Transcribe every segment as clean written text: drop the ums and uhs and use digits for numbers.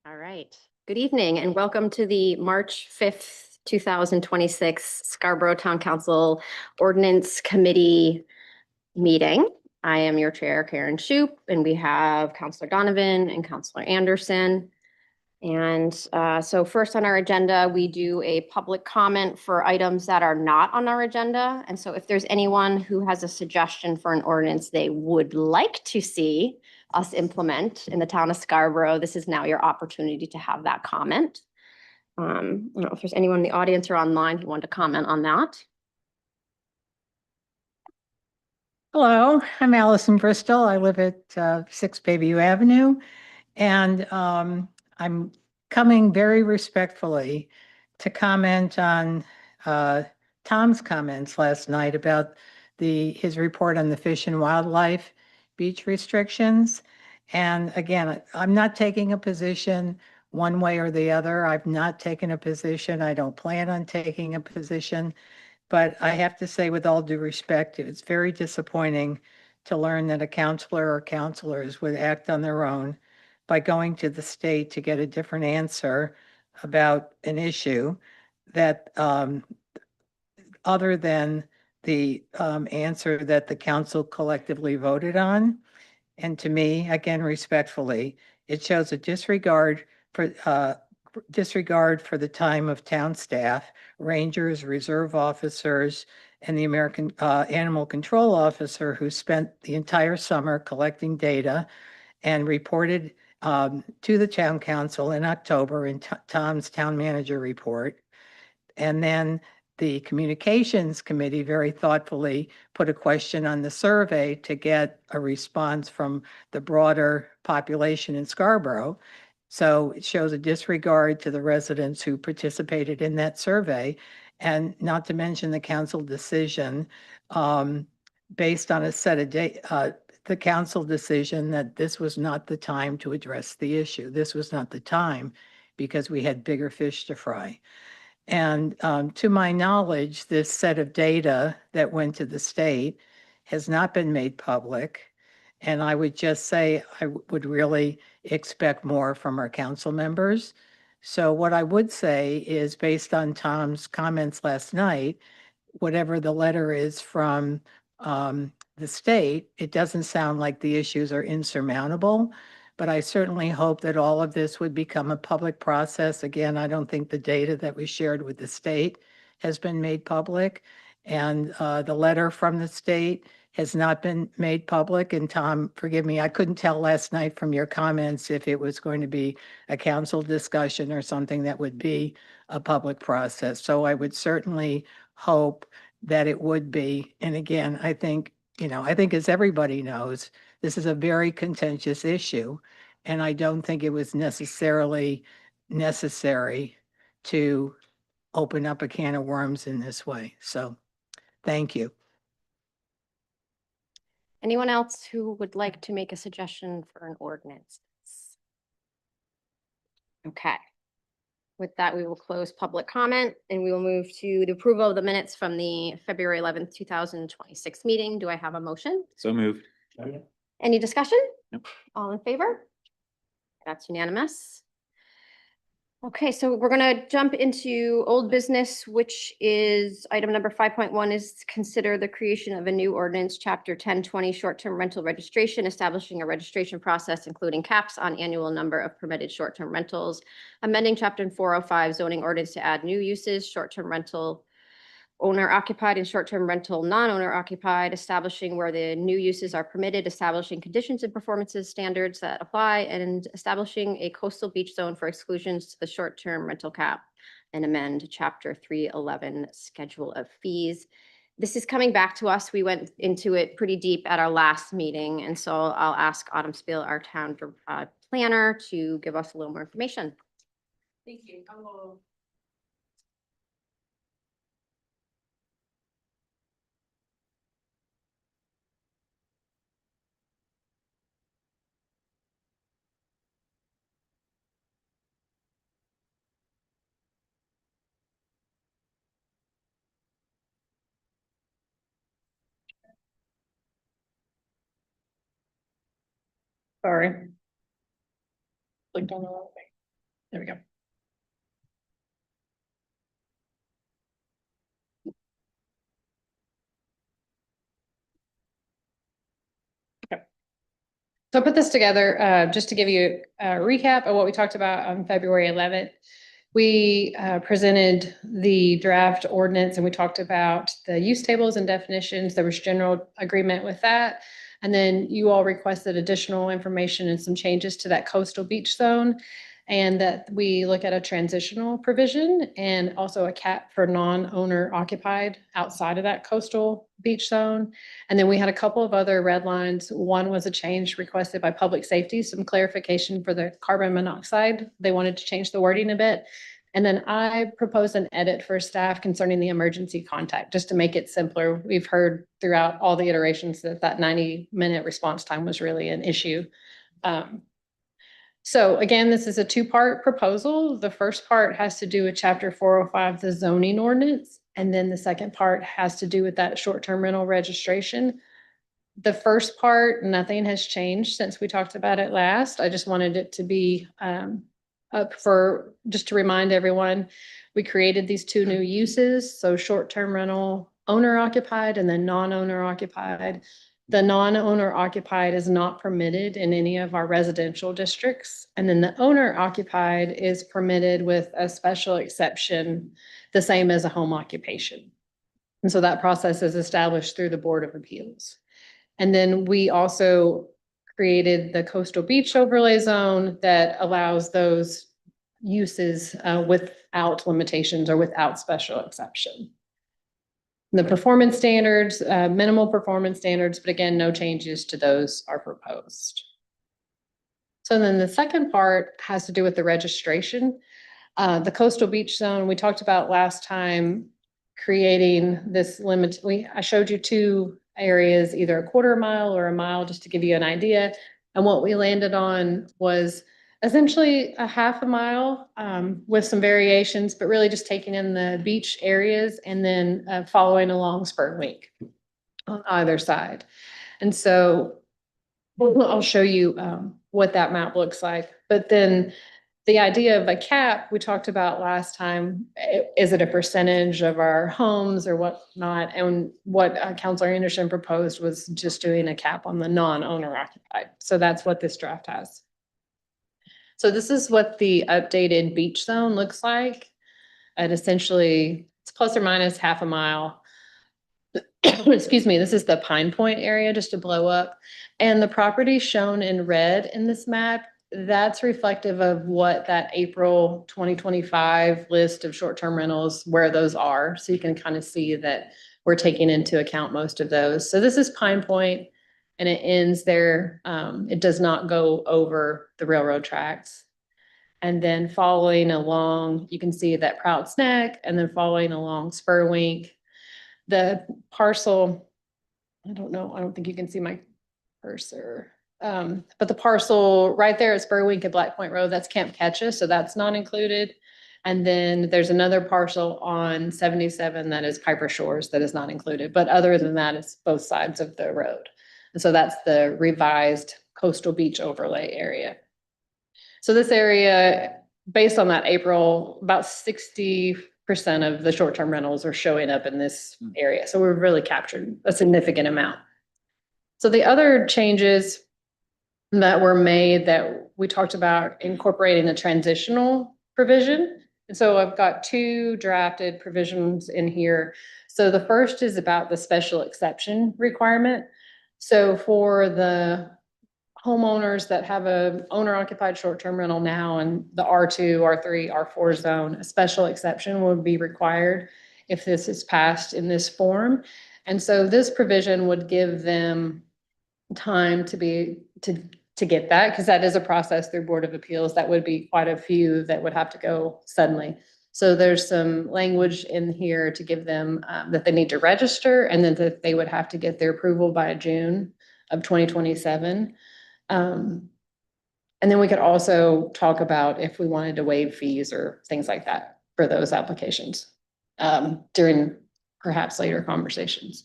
All right. Good evening and welcome to the March 5th, 2026 Scarborough Town Council Ordinance Committee meeting. I am your chair, Karen Shoup, and we have Councilor Donovan and Councilor Anderson. And so first on our agenda, we do a public comment for items that are not on our agenda. And so if there's anyone who has a suggestion for an ordinance they would like to see us implement in the town of Scarborough, this is now your opportunity to have that comment. I don't know if there's anyone in the audience or online who wanted to comment on that. Hello, I'm Allison Bristol. I live at 6 Bayview Avenue, and I'm coming very respectfully to comment on Tom's comments last night about his report on the fish and wildlife beach restrictions. And again, I'm not taking a position one way or the other. I've not taken a position. I don't plan on taking a position. But I have to say, with all due respect, it's very disappointing to learn that a counselor or counselors would act on their own by going to the state to get a different answer about an issue that other than the answer that the council collectively voted on. And to me, again, respectfully, it shows a disregard for the time of town staff, rangers, reserve officers, and the American Animal Control Officer who spent the entire summer collecting data and reported to the town council in October in Tom's town manager report. And then the communications committee very thoughtfully put a question on the survey to get a response from the broader population in Scarborough. So it shows a disregard to the residents who participated in that survey, and not to mention the council decision based on a set of data. The council decision that this was not the time to address the issue. This was not the time because we had bigger fish to fry. And to my knowledge, this set of data that went to the state has not been made public. And I would just say I would really expect more from our council members. So what I would say is, based on Tom's comments last night, whatever the letter is from the state, it doesn't sound like the issues are insurmountable. But I certainly hope that all of this would become a public process. Again, I don't think the data that we shared with the state has been made public. And the letter from the state has not been made public. And Tom, forgive me, I couldn't tell last night from your comments if it was going to be a council discussion or something that would be a public process. So I would certainly hope that it would be. And again, I think as everybody knows, this is a very contentious issue. And I don't think it was necessarily necessary to open up a can of worms in this way. So thank you. Anyone else who would like to make a suggestion for an ordinance? Okay. With that, we will close public comment and we will move to the approval of the minutes from the February 11th, 2026 meeting. Do I have a motion? So moved. Any discussion? Nope. All in favor? That's unanimous. Okay, so we're gonna jump into old business, which is item number 5.1 is to consider the creation of a new ordinance, chapter 1020, short-term rental registration, establishing a registration process, including caps on annual number of permitted short-term rentals, amending chapter 405 zoning ordinance to add new uses, short-term rental owner occupied and short-term rental non-owner occupied, establishing where the new uses are permitted, establishing conditions and performances standards that apply, and establishing a coastal beach zone for exclusions to the short-term rental cap, and amend chapter 311 schedule of fees. This is coming back to us. We went into it pretty deep at our last meeting, and so I'll ask Autumn Spiel, our town planner, to give us a little more information. Thank you. Hello. Sorry. Clicked on the wrong thing. There we go. Okay. So I put this together just to give you a recap of what we talked about on February 11th. We presented the draft ordinance and we talked about the use tables and definitions. There was general agreement with that. And then you all requested additional information and some changes to that coastal beach zone. And that we look at a transitional provision and also a cap for non-owner occupied outside of that coastal beach zone. And then we had a couple of other red lines. One was a change requested by public safety, some clarification for the carbon monoxide. They wanted to change the wording a bit. And then I proposed an edit for staff concerning the emergency contact, just to make it simpler. We've heard throughout all the iterations that 90-minute response time was really an issue. So again, this is a two-part proposal. The first part has to do with chapter 405, the zoning ordinance. And then the second part has to do with that short-term rental registration. The first part, nothing has changed since we talked about it last. I just wanted it to be up for, just to remind everyone, we created these two new uses. So short-term rental owner occupied and then non-owner occupied. The non-owner occupied is not permitted in any of our residential districts. And then the owner occupied is permitted with a special exception, the same as a home occupation. And so that process is established through the Board of Appeals. And then we also created the coastal beach overlay zone that allows those uses without limitations or without special exception. The performance standards, minimal performance standards, but again, no changes to those are proposed. So then the second part has to do with the registration. The coastal beach zone, we talked about last time, creating this limit. I showed you two areas, either a quarter mile or a mile, just to give you an idea. And what we landed on was essentially a half a mile with some variations, but really just taking in the beach areas and then following along Spur Week on either side. And so I'll show you what that map looks like. But then the idea of a cap we talked about last time, is it a percentage of our homes or whatnot? And what Councilor Anderson proposed was just doing a cap on the non-owner occupied. So that's what this draft has. So this is what the updated beach zone looks like. And essentially it's plus or minus half a mile. Excuse me, this is the Pine Point area, just to blow up. And the property shown in red in this map, that's reflective of what that April 2025 list of short-term rentals, where those are. So you can kind of see that we're taking into account most of those. So this is Pine Point and it ends there. It does not go over the railroad tracks. And then following along, you can see that Prout's Neck, and then following along Spur Wink. The parcel, I don't know, I don't think you can see my cursor. But the parcel right there at Spur Wink at Black Point Road, that's Camp Ketchum, so that's not included. And then there's another parcel on 77 that is Piper Shores that is not included. But other than that, it's both sides of the road. And so that's the revised coastal beach overlay area. So this area, based on that April, about 60% of the short-term rentals are showing up in this area. So we've really captured a significant amount. So the other changes that were made that we talked about incorporating a transitional provision. And so I've got two drafted provisions in here. So the first is about the special exception requirement. So for the homeowners that have a owner occupied short-term rental now in the R2, R3, R4 zone, a special exception would be required if this is passed in this form. And so this provision would give them time to get that, because that is a process through Board of Appeals. That would be quite a few that would have to go suddenly. So there's some language in here to give them that they need to register, and then that they would have to get their approval by June of 2027. And then we could also talk about if we wanted to waive fees or things like that for those applications during perhaps later conversations.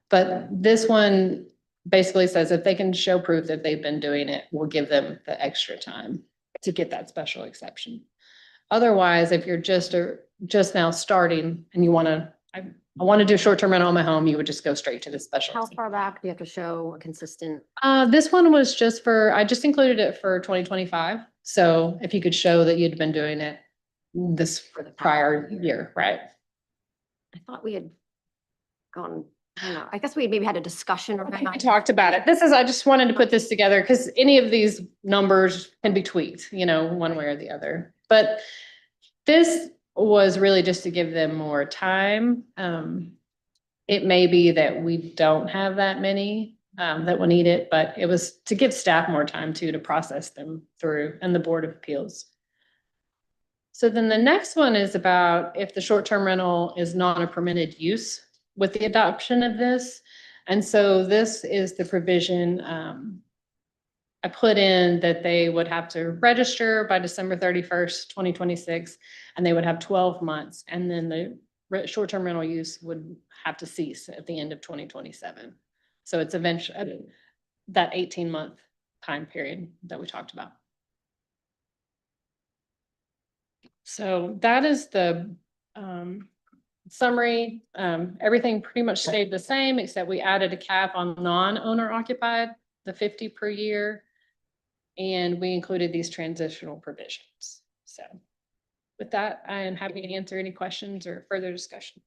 But this one basically says if they can show proof that they've been doing it, we'll give them the extra time to get that special exception. Otherwise, if you're just now starting and you want to, I want to do short-term rental on my home, you would just go straight to the special. How far back do you have to show a consistent? This one was just I just included it for 2025. So if you could show that you'd been doing it for the prior year, right? I thought we had gone, I don't know, I guess we maybe had a discussion. I talked about it. I just wanted to put this together because any of these numbers can be tweaked, one way or the other. But this was really just to give them more time. It may be that we don't have that many that will need it, but it was to give staff more time to process them through and the Board of Appeals. So then the next one is about if the short-term rental is not a permitted use with the adoption of this. And so this is the provision I put in that they would have to register by December 31st, 2026, and they would have 12 months. And then the short-term rental use would have to cease at the end of 2027. So it's eventually that 18-month time period that we talked about. So that is the summary. Everything pretty much stayed the same, except we added a cap on non-owner occupied, the 50 per year. And we included these transitional provisions. So with that, I am happy to answer any questions or further discussion.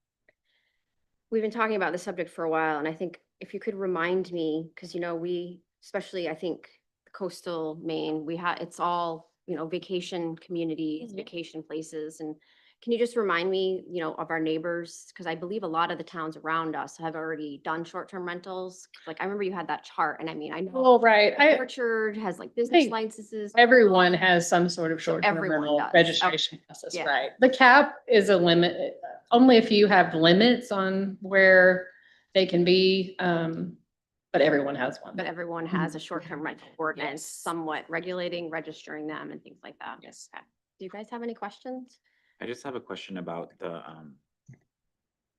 We've been talking about this subject for a while, and I think if you could remind me, because we, especially I think coastal Maine, it's all, vacation communities, vacation places. And can you just remind me, of our neighbors? Because I believe a lot of the towns around us have already done short-term rentals. Like I remember you had that chart, and I know Oh, right. Orchard has like business licenses. Everyone has some sort of short-term rental registration process, right? The cap is a limit. Only if you have limits on where they can be, but everyone has one. But everyone has a short-term rental ordinance, somewhat regulating, registering them and things like that. Yes. Okay. Do you guys have any questions? I just have a question about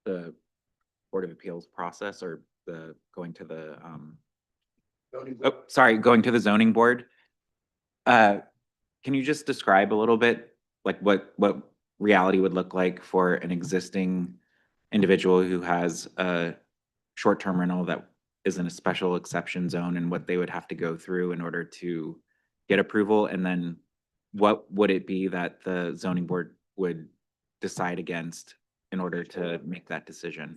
the Board of Appeals process or going to the going to the zoning board. Can you just describe a little bit like what reality would look like for an existing individual who has a short-term rental that is in a special exception zone and what they would have to go through in order to get approval? And then what would it be that the zoning board would decide against in order to make that decision?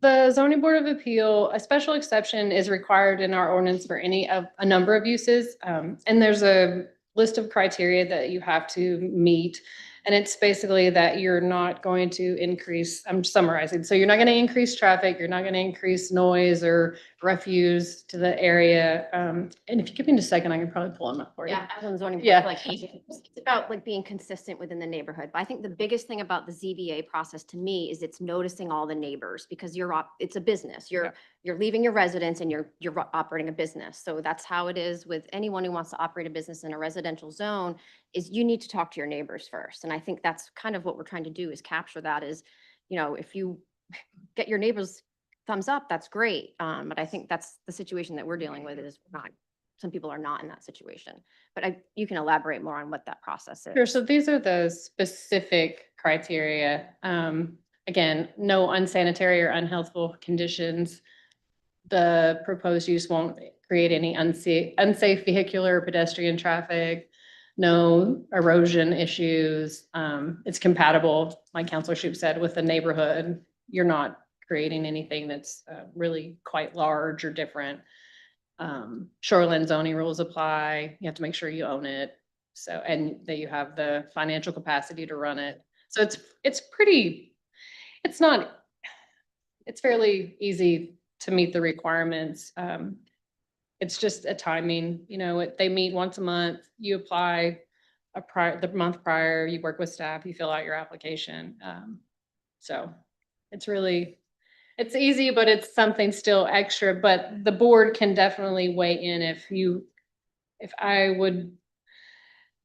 The zoning board of appeal, a special exception is required in our ordinance for a number of uses. And there's a list of criteria that you have to meet. And it's basically that you're not going to increase, I'm summarizing. So you're not going to increase traffic. You're not going to increase noise or refuse to the area. And if you give me just a second, I can probably pull them up for you. Yeah, as on zoning. Yeah. It's about like being consistent within the neighborhood. But I think the biggest thing about the ZBA process to me is it's noticing all the neighbors because it's a business. You're leaving your residence and you're operating a business. So that's how it is with anyone who wants to operate a business in a residential zone is you need to talk to your neighbors first. And I think that's kind of what we're trying to do is capture that is, if you get your neighbors thumbs up, that's great. But I think that's the situation that we're dealing with is some people are not in that situation. But you can elaborate more on what that process is. Sure. So these are the specific criteria. Again, no unsanitary or unhealthful conditions. The proposed use won't create any unsafe vehicular or pedestrian traffic, no erosion issues. It's compatible, like Councilor Shoup said, with the neighborhood. You're not creating anything that's really quite large or different. Shoreline zoning rules apply. You have to make sure you own it. So, and that you have the financial capacity to run it. So it's fairly easy to meet the requirements. It's just a timing, they meet once a month, you apply the month prior, you work with staff, you fill out your application. So it's easy, but it's something still extra, but the board can definitely weigh in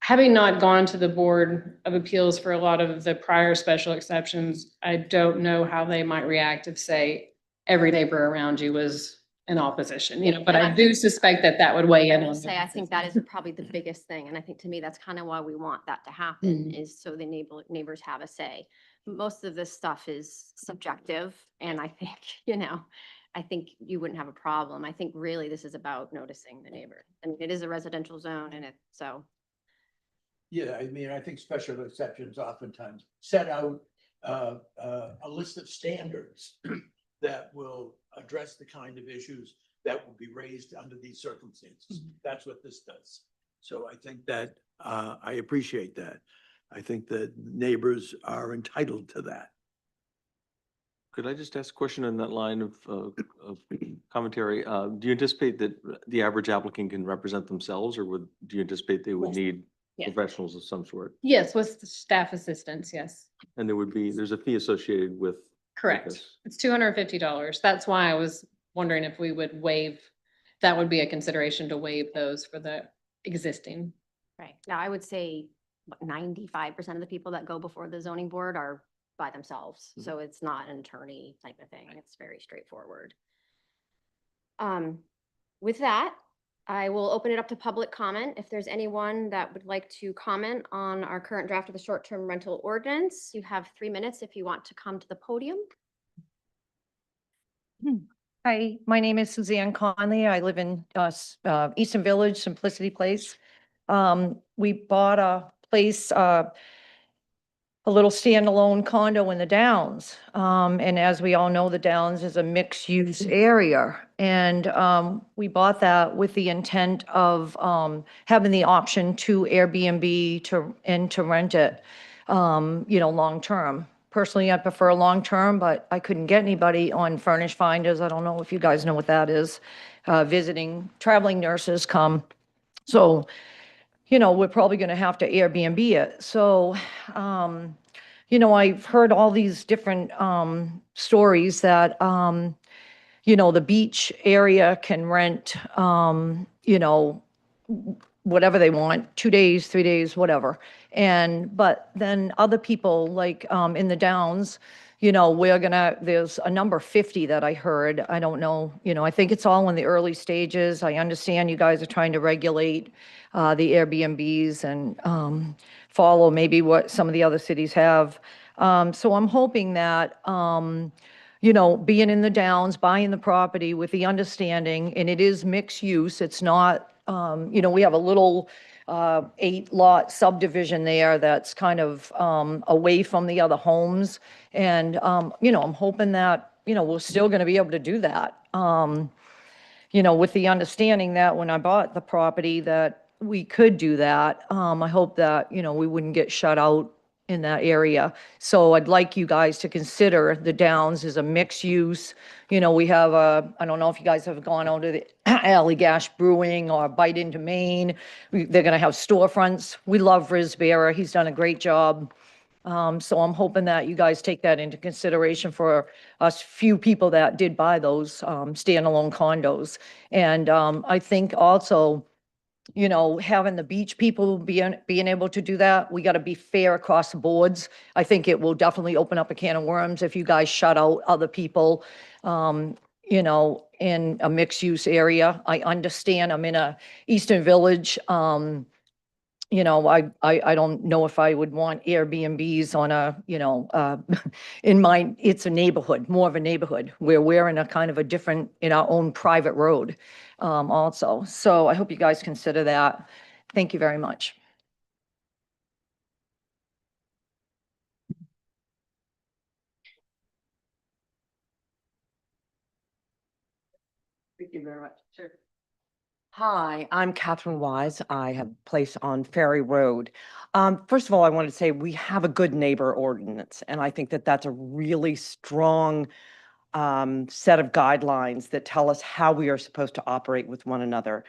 having not gone to the Board of Appeals for a lot of the prior special exceptions, I don't know how they might react if, say, every neighbor around you was in opposition, you know, but And I I do think- suspect that that would weigh I in will on. say, I think that is probably the biggest thing, and I think to me, that's kind of why we want that to happen, is so the neighbors have a say. Most of this stuff is subjective, and I think, I think you wouldn't have a problem. I think really this is about noticing the neighbor. I mean, it is a residential zone and so. Yeah, I mean, I think special exceptions oftentimes set out a list of standards that will address the kind of issues that will be raised under these circumstances. That's what this does. So I think that I appreciate that. I think that neighbors are entitled to that. Could I just ask a question on that line of commentary? Do you anticipate that the average applicant can represent themselves, or do you anticipate they would Yes. need Yes. professionals of some sort? Yes, with the staff assistance, yes, And there's a fee associated with correct. this. It's $250. That's why I was wondering if we would waive, that would be a consideration to waive those for the existing. Right. Now, I would say 95% of the people that go before the zoning board are by themselves. Mhm. So it's not an attorney type of thing. It's very straightforward. With that, I will open it up to public comment. If there's anyone that would like to comment on our current draft of the short-term rental ordinance, you have 3 minutes if you want to come to the podium. Hi, my name is Suzanne Conley. I live in Easton Village, Simplicity Place. We bought a place, a little standalone condo in the Downs. And as we all know, the Downs is a mixed-use area. And we bought that with the intent of having the option to Airbnb to rent it, long-term. Personally, I prefer long-term, but I couldn't get anybody on Furnish Finders. I don't know if you guys know what that is. Traveling nurses come. So, we're probably going to have to Airbnb it. So, I've heard all these different stories that, the beach area can rent, whatever they want, 2 days, 3 days, whatever. But then other people like in the Downs, there's a number 50 that I heard. I don't know, I think it's all in the early stages. I understand you guys are trying to regulate the Airbnbs and follow maybe what some of the other cities have. So I'm hoping that, being in the Downs, buying the property with the understanding, and it is mixed use, it's not, we have a little 8-lot subdivision there that's kind of away from the other homes. And, I'm hoping that, we're still going to be able to do that. With the understanding that when I bought the property that we could do that. I hope that, we wouldn't get shut out in that area. So I'd like you guys to consider the Downs as a mixed use. We have I don't know if you guys have gone out to the Alleygash Brewing or Bite into Maine. They're going to have storefronts. We love Risbera. He's done a great job. So I'm hoping that you guys take that into consideration for us few people that did buy those standalone condos. And I think also, having the beach people being able to do that, we got to be fair across the boards. I think it will definitely open up a can of worms if you guys shut out other people, in a mixed use area. I understand I'm in a Eastern Village. I don't know if I would want Airbnbs on it's a neighborhood, more of a neighborhood where we're in a kind of a different, in our own private road also. So I hope you guys consider that. Thank you very much. Thank you very much. Sure. Hi, I'm Catherine Wise. I have a place on Ferry Road. First of all, I want to say we have a good neighbor ordinance, and I think that that's a really strong set of guidelines that tell us how we are supposed to operate with one another.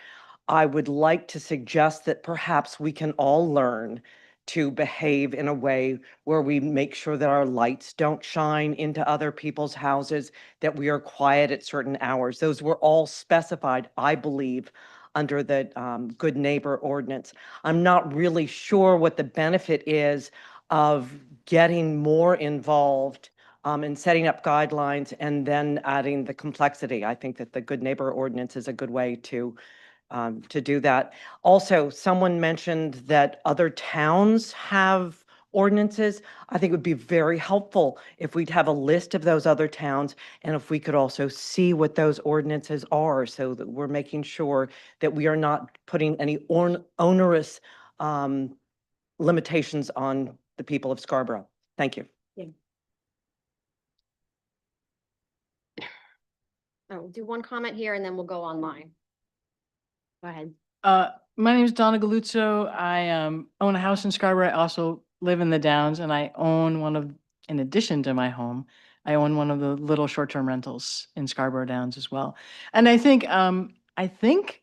I would like to suggest that perhaps we can all learn to behave in a way where we make sure that our lights don't shine into other people's houses, that we are quiet at certain hours. Those were all specified, I believe, under the Good Neighbor Ordinance. I'm not really sure what the benefit is of getting more involved and setting up guidelines and then adding the complexity. I think that the good neighbor ordinance is a good way to do that. Also, someone mentioned that other towns have ordinances. I think it would be very helpful if we'd have a list of those other towns and if we could also see what those ordinances are so that we're making sure that we are not putting any onerous limitations on the people of Scarborough. Thank you. We'll do one comment here and then we'll go online. Go ahead. My name is Donna Galuzzo. I own a house in Scarborough. I also live in the Downs, and I own in addition to my home, I own one of the little short-term rentals in Scarborough Downs as well. And I think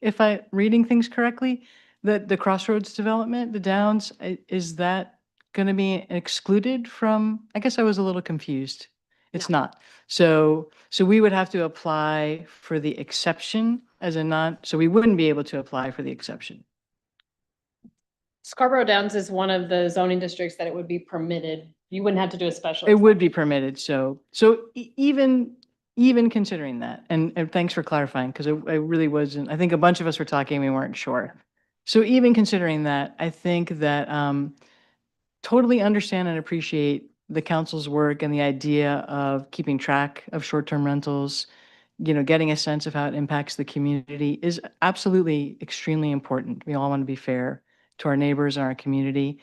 if I'm reading things correctly, that the Crossroads development, the Downs, is that going to be excluded from? I guess I was a little confused. It's not. So we would have to apply for the exception as a so we wouldn't be able to apply for the exception. Scarborough Downs is one of the zoning districts that it would be permitted. You wouldn't have to do a special. It would be permitted. So even considering that, and thanks for clarifying, because I really wasn't, I think a bunch of us were talking, we weren't sure. So even considering that, I think that totally understand and appreciate the council's work and the idea of keeping track of short-term rentals, getting a sense of how it impacts the community is absolutely extremely important. We all want to be fair to our neighbors and our community.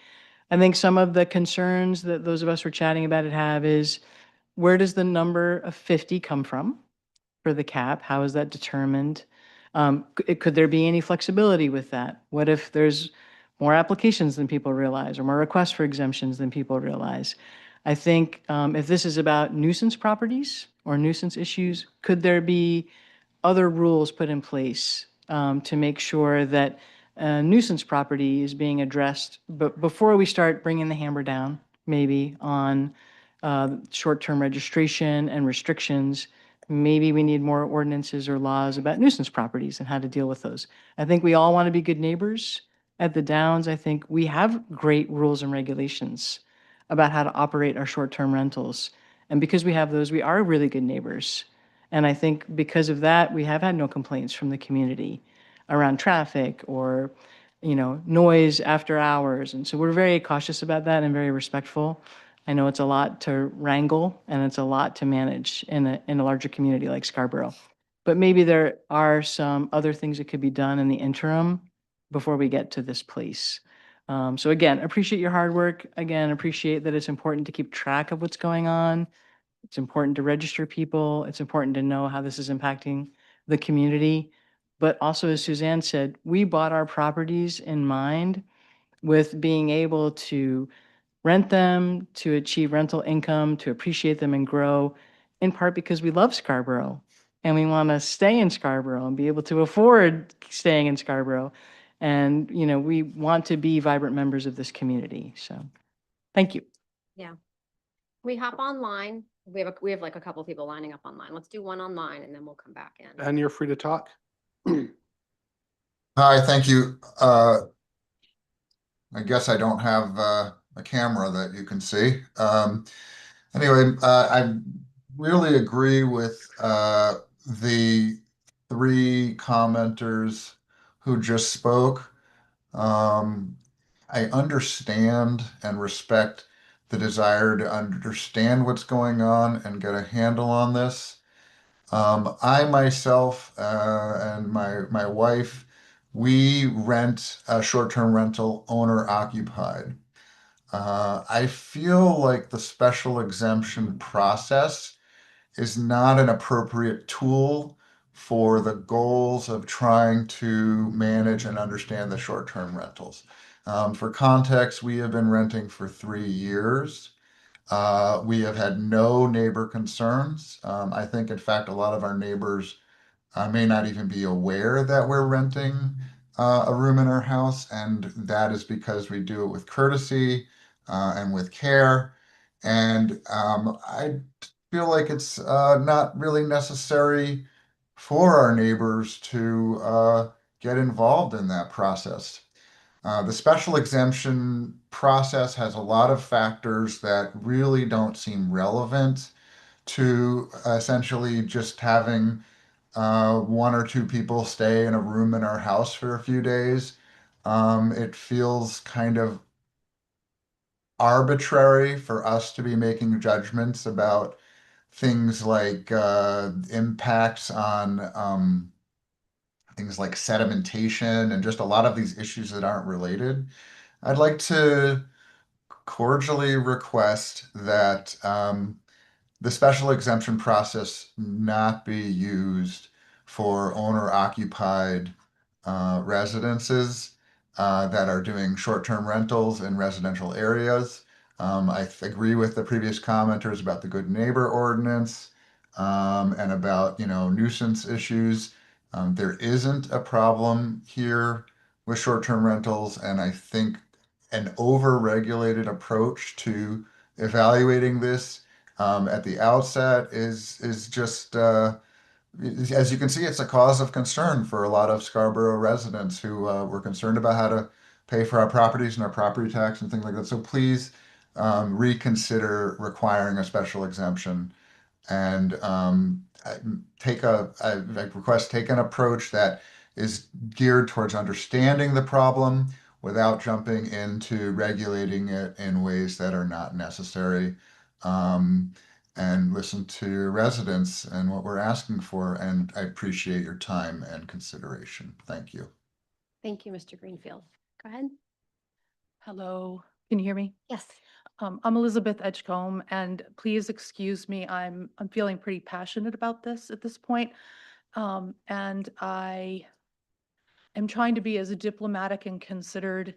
I think some of the concerns that those of us who are chatting about it have is, where does the number of 50 come from for the cap? How is that determined? Could there be any flexibility with that? What if there's more applications than people realize or more requests for exemptions than people realize? I think if this is about nuisance properties or nuisance issues, could there be other rules put in place to make sure that nuisance property is being addressed, but before we start bringing the hammer down, maybe on short-term registration and restrictions, maybe we need more ordinances or laws about nuisance properties and how to deal with those. I think we all want to be good neighbors at the Downs. I think we have great rules and regulations about how to operate our short-term rentals. And because we have those, we are really good neighbors. And I think because of that, we have had no complaints from the community around traffic or, noise after hours. And so we're very cautious about that and very respectful. I know it's a lot to wrangle and it's a lot to manage in a larger community like Scarborough. But maybe there are some other things that could be done in the interim before we get to this place. So again, appreciate your hard work. Again, appreciate that it's important to keep track of what's going on. It's important to register people. It's important to know how this is impacting the community. But also, as Suzanne said, we bought our properties in mind with being able to rent them, to achieve rental income, to appreciate them and grow, in part because we love Scarborough and we want to stay in Scarborough and be able to afford staying in Scarborough. And, we want to be vibrant members of this community. So thank you. Yeah. We hop online. We have like a couple of people lining up online. Let's do one online and then we'll come back in. And you're free to talk. Hi, thank you. I guess I don't have a camera that you can see. Anyway, I really agree with the three commenters who just spoke. I understand and respect the desire to understand what's going on and get a handle on this. I myself and my wife, we rent a short-term rental owner occupied. I feel like the special exemption process is not an appropriate tool for the goals of trying to manage and understand the short-term rentals. For context, we have been renting for 3 years. We have had no neighbor concerns. I think, in fact, a lot of our neighbors may not even be aware that we're renting a room in our house, and that is because we do it with courtesy and with care. And I feel like it's not really necessary for our neighbors to get involved in that process. The special exemption process has a lot of factors that really don't seem relevant to essentially just having one or two people stay in a room in our house for a few days. It feels kind of arbitrary for us to be making judgments about things like impacts on things like sedimentation and just a lot of these issues that aren't related. I'd like to cordially request that the special exemption process not be used for owner-occupied residences that are doing short-term rentals in residential areas. Agree with the previous commenters about the good neighbor ordinance and about, nuisance issues. There isn't a problem here with short-term rentals, and I think an over-regulated approach to evaluating this at the outset is just as you can see, it's a cause of concern for a lot of Scarborough residents who were concerned about how to pay for our properties and our property tax and things like that. So please reconsider requiring a special exemption and I request take an approach that is geared towards understanding the problem without jumping into regulating it in ways that are not necessary. Um, and listen to your residents and what we're asking for. And I appreciate your time and consideration. Thank you. Thank you, Mr. Greenfield. Go ahead. Hello, can you hear me? Yes. I'm Elizabeth Edgecombe, and please excuse me, I'm feeling pretty passionate about this at this point. And I am trying to be as diplomatic and considered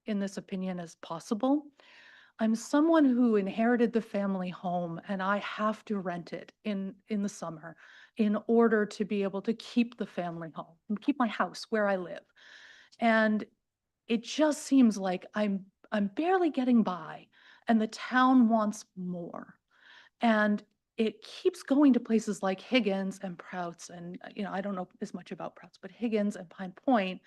in this opinion as possible. I'm someone who inherited the family home, and I have to rent it in the summer in order to be able to keep the family home, and keep my house where I live. And it just seems like I'm barely getting by, and the town wants more. And it keeps going to places like Higgins and Prouts, and I don't know as much about Prouts, but Higgins and Pine Point,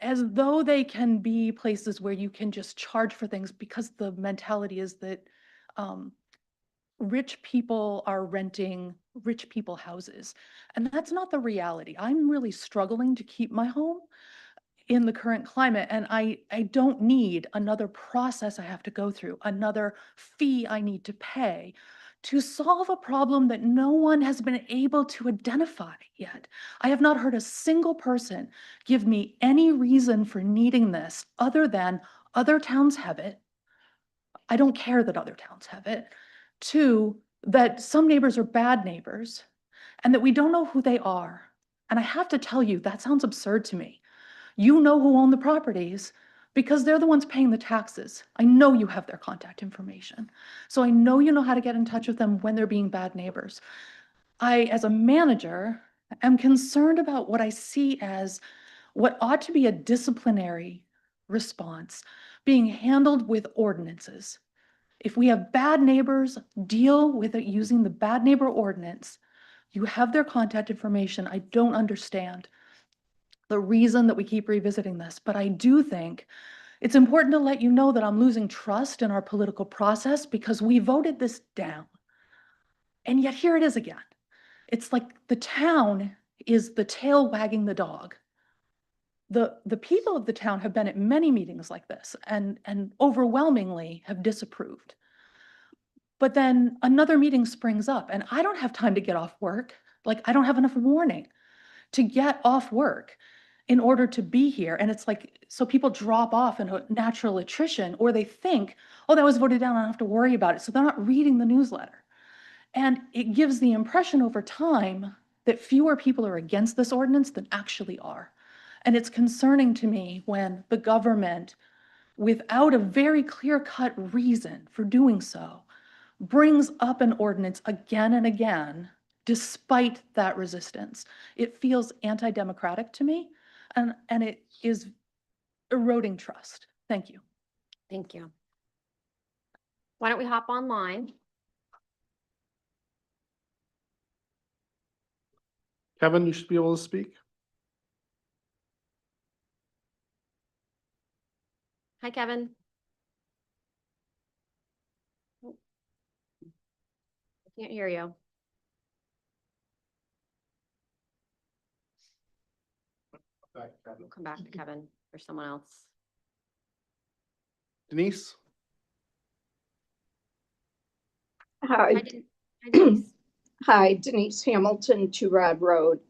as though they can be places where you can just charge for things, because the mentality is that rich people are renting rich people houses. And that's not the reality. I'm really struggling to keep my home in the current climate, and I don't need another process I have to go through, another fee I need to pay to solve a problem that no one has been able to identify yet. I have not heard a single person give me any reason for needing this other than other towns have it. I don't care that other towns have it. Two, that some neighbors are bad neighbors and that we don't know who they are. And I have to tell you, that sounds absurd to me. You know who own the properties because they're the ones paying the taxes. I know you have their contact information. So I know you know how to get in touch with them when they're being bad neighbors. I, as a manager, am concerned about what I see as what ought to be a disciplinary response being handled with ordinances. If we have bad neighbors, deal with it using the bad neighbor ordinance. You have their contact information. I don't understand the reason that we keep revisiting this, but I do think it's important to let you know that I'm losing trust in our political process because we voted this down. And yet here it is again. It's like the town is the tail wagging the dog. The people of the town have been at many meetings like this and overwhelmingly have disapproved. But then another meeting springs up and I don't have time to get off work. Like I don't have enough warning to get off work in order to be here. And it's like, so people drop off in a natural attrition, or they think, oh, that was voted down, I don't have to worry about it. So they're not reading the newsletter. And it gives the impression over time that fewer people are against this ordinance than actually are. And it's concerning to me when the government, without a very clear-cut reason for doing so, brings up an ordinance again and again, despite that resistance. It feels anti-democratic to me, and it is eroding trust. Thank you. Thank you. Why don't we hop online? Kevin, you should be able to speak. Hi, Kevin. Can't hear you. We'll come back to Kevin or someone else. Denise? Hi, Hi, Hi, Denise. hi, Denise Hamilton, Two Rod Road.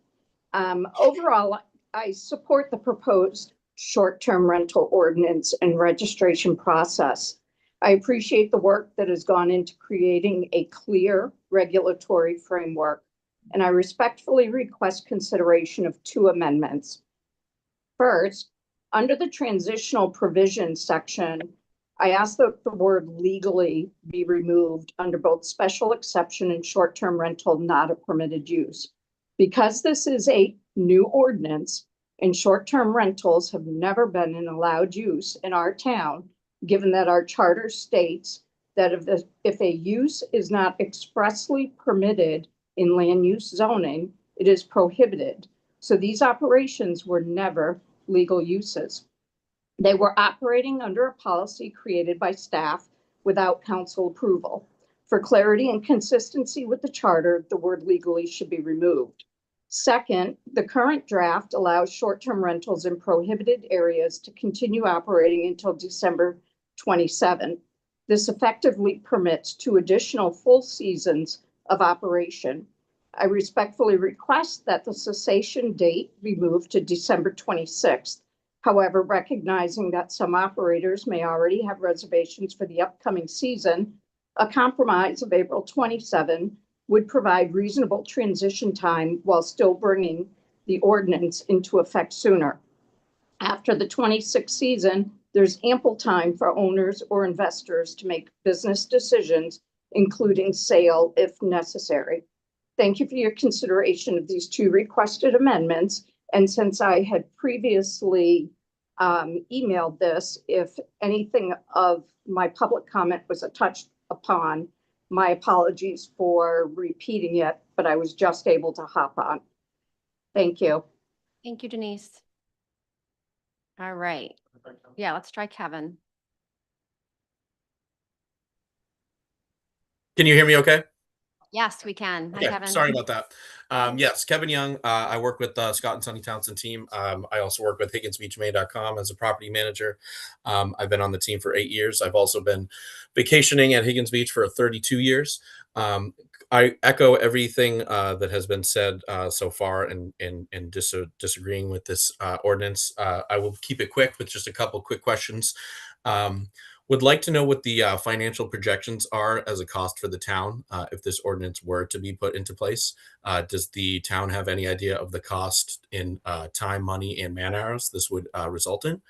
Overall, I support the proposed short-term rental ordinance and registration process. I appreciate the work that has gone into creating a clear regulatory framework, and I respectfully request consideration of two amendments. First, under the transitional provisions section, I ask that the word legally be removed under both special exception and short-term rental not a permitted use. Because this is a new ordinance and short-term rentals have never been an allowed use in our town, given that our charter states that if a use is not expressly permitted in land use zoning, it is prohibited. So these operations were never legal uses. They were operating under a policy created by staff without council approval. For clarity and consistency with the charter, the word legally should be removed. Second, the current draft allows short-term rentals in prohibited areas to continue operating until December 27. This effectively permits 2 additional full seasons of operation. I respectfully request that the cessation date be moved to December 26th. However, recognizing that some operators may already have reservations for the upcoming season, a compromise of April 27 would provide reasonable transition time while still bringing the ordinance into effect sooner. After the 26th season, there's ample time for owners or investors to make business decisions, including sale if necessary. Thank you for your consideration of these 2 requested amendments. And since I had previously emailed this, if anything of my public comment was touched upon, my apologies for repeating it, but I was just able to hop on. Thank you. Thank you, Denise. All right. Yeah, let's try Kevin. Can you hear me okay? Yes, we can. Hi, Okay, Kevin. sorry about that. Yes, Kevin Young. I work with Scott and Sonny Townsend team. I also work with HigginsBeachMaine.com as a property manager. I've been on the team for 8 years. I've also been vacationing at Higgins Beach for 32 years. I echo everything that has been said so far and disagreeing with this ordinance. I will keep it quick with just a couple quick questions. Would like to know what the financial projections are as a cost for the town if this ordinance were to be put into place. Does the town have any idea of the cost in time, money, and man hours this would result in?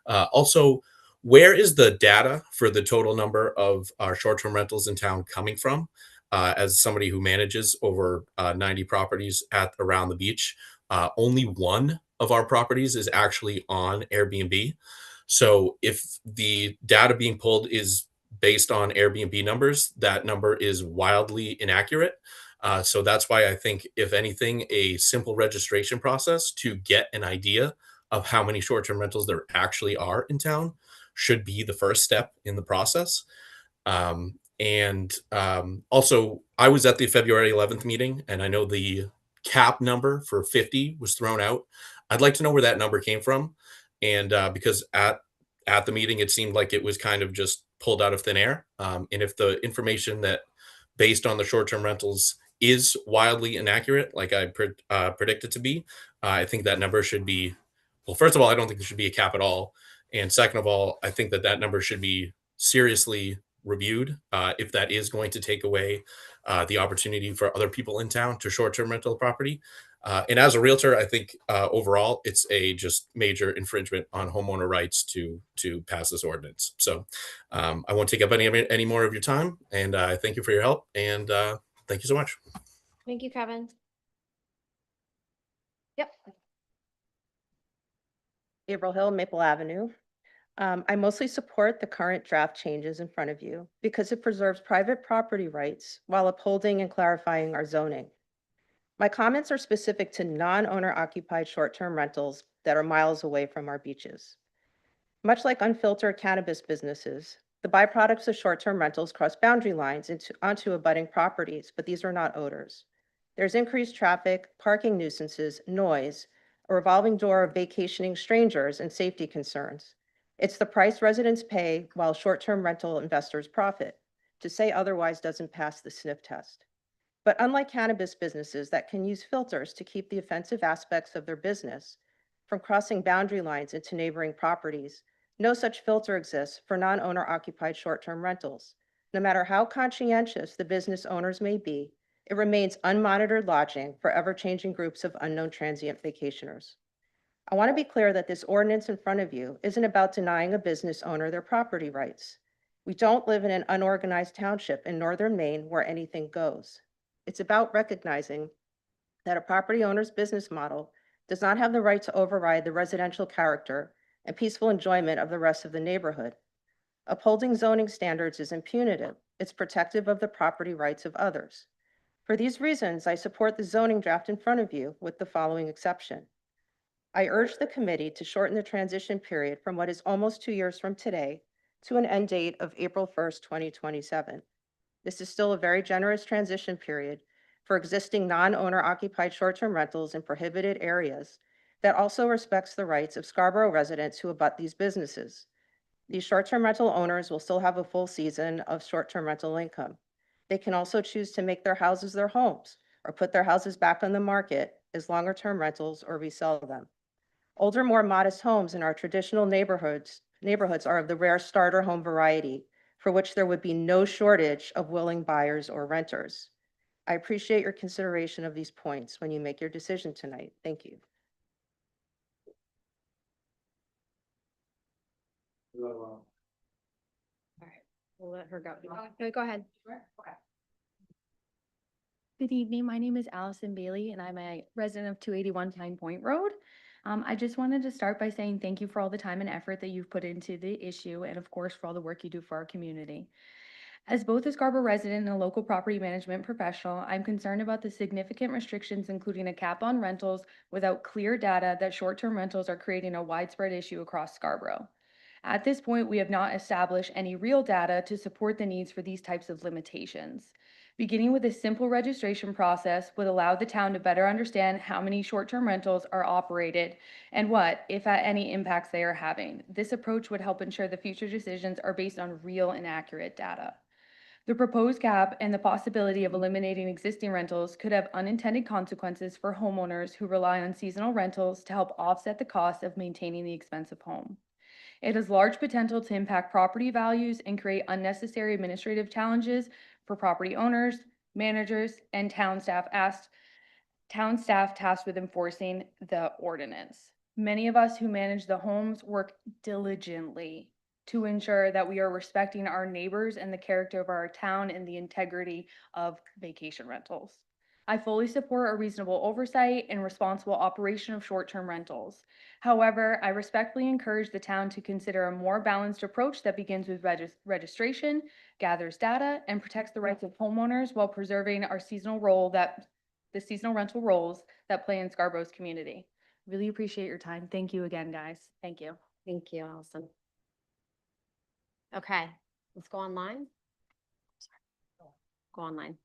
Also, where is the data for the total number of short-term rentals in town coming from? As somebody who manages over 90 properties around the beach, only one of our properties is actually on Airbnb. So if the data being pulled is based on Airbnb numbers, that number is wildly inaccurate. So that's why I think, if anything, a simple registration process to get an idea of how many short-term rentals there actually are in town should be the first step in the process. Also, I was at the February 11th meeting, and I know the cap number for 50 was thrown out. I'd like to know where that number came from. And because at the meeting, it seemed like it was kind of just pulled out of thin air. And if the information that based on the short-term rentals is wildly inaccurate, like I predict it to be, I think that number should be, well, first of all, I don't think there should be a cap at all. And second of all, I think that that number should be seriously reviewed if that is going to take away the opportunity for other people in town to short-term rental property. And as a realtor, I think overall it's a just major infringement on homeowner rights to pass this ordinance. So I won't take up any more of your time, and I thank you for your help, and thank you so much. Thank you, Kevin. Yep. Gabriel Hill, Maple Avenue. I mostly support the current draft changes in front of you because it preserves private property rights while upholding and clarifying our zoning. My comments are specific to non-owner occupied short-term rentals that are miles away from our beaches. Much like unfiltered cannabis businesses, The byproducts of short-term rentals cross boundary lines onto abutting properties, but these are not odors. There's increased traffic, parking nuisances, noise, a revolving door of vacationing strangers, and safety concerns. It's the price residents pay while short-term rental investors profit. To say otherwise doesn't pass the sniff test. But unlike cannabis businesses that can use filters to keep the offensive aspects of their business from crossing boundary lines into neighboring properties, no such filter exists for non-owner occupied short-term rentals. No matter how conscientious the business owners may be, it remains unmonitored lodging for ever-changing groups of unknown transient vacationers. I want to be clear that this ordinance in front of you isn't about denying a business owner their property rights. We don't live in an unorganized township in northern Maine where anything goes. It's about recognizing that a property owner's business model does not have the right to override the residential character and peaceful enjoyment of the rest of the neighborhood. Upholding zoning standards is impunitive. It's protective of the property rights of others. For these reasons, I support the zoning draft in front of you with the following exception. I urge the committee to shorten the transition period from what is almost 2 years from today to an end date of April 1st, 2027. This is still a very generous transition period for existing non-owner occupied short-term rentals in prohibited areas that also respects the rights of Scarborough residents who abut these businesses. These short-term rental owners will still have a full season of short-term rental income. They can also choose to make their houses their homes or put their houses back on the market as longer-term rentals or resell them. Older, more modest homes in our traditional neighborhoods are of the rare starter home variety for which there would be no shortage of willing buyers or renters. I appreciate your consideration of these points when you make your decision tonight. Thank you. All right, we'll let her go. Okay, go ahead. Okay. Good evening. My name is Allison Bailey, and I'm a resident of 281 Pine Point Road. I just wanted to start by saying thank you for all the time and effort that you've put into the issue, and of course, for all the work you do for our community. As both a Scarborough resident and a local property management professional, I'm concerned about the significant restrictions, including a cap on rentals, without clear data that short-term rentals are creating a widespread issue across Scarborough. At this point, we have not established any real data to support the needs for these types of limitations. Beginning with a simple registration process would allow the town to better understand how many short-term rentals are operated and what, if at any, impacts they are having. This approach would help ensure the future decisions are based on real and accurate data. The proposed cap and the possibility of eliminating existing rentals could have unintended consequences for homeowners who rely on seasonal rentals to help offset the cost of maintaining the expensive home. It has large potential to impact property values and create unnecessary administrative challenges for property owners, managers, and town staff tasked with enforcing the ordinance. Many of us who manage the homes work diligently to ensure that we are respecting our neighbors and the character of our town and the integrity of vacation rentals. I fully support a reasonable oversight and responsible operation of short-term rentals. However, I respectfully encourage the town to consider a more balanced approach that begins with registration, gathers data, and protects the rights of homeowners while preserving our seasonal rental roles that play in Scarborough's community. Really appreciate your time. Thank you again, guys. Thank you. Thank you, Allison. Okay, let's go online. Go online.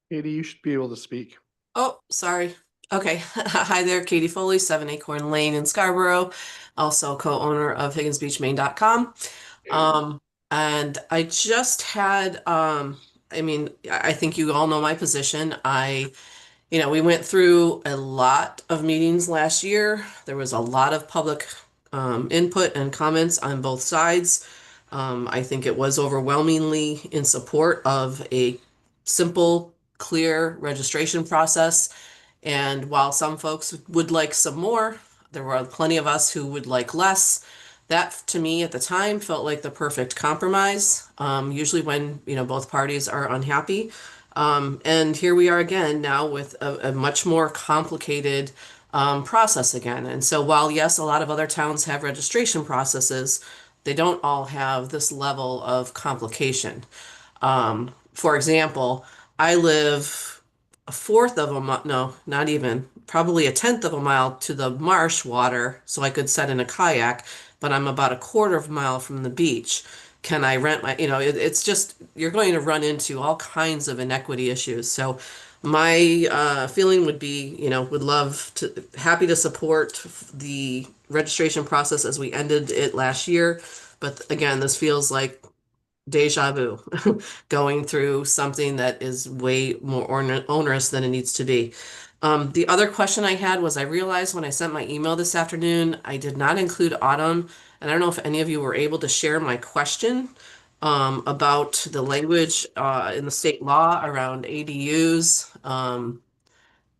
Katie, you should be able to speak. Oh, sorry. Okay. Hi there, Katie Foley, 7 Acorn Lane in Scarborough, also co-owner of HigginsBeachMaine.com. And I just had, I think you all know my position. We went through a lot of meetings last year. There was a lot of public input and comments on both sides. I think it was overwhelmingly in support of a simple, clear registration process. And while some folks would like some more, there were plenty of us who would like less. That, to me, at the time, felt like the perfect compromise, usually when, both parties are unhappy. And here we are again now with a much more complicated process again. And so while, yes, a lot of other towns have registration processes, they don't all have this level of complication. For example, I live a fourth of a mile, no, not even, probably a tenth of a mile to the marsh water so I could set in a kayak, but I'm about a quarter of a mile from the beach. Can I rent my, it's just, you're going to run into all kinds of inequity issues. So my feeling would be, would love to, happy to support the registration process as we ended it last year. But again, this feels like deja vu, going through something that is way more onerous than it needs to be. The other question I had was I realized when I sent my email this afternoon, I did not include Autumn. And I don't know if any of you were able to share my question about the language in the state law around ADUs.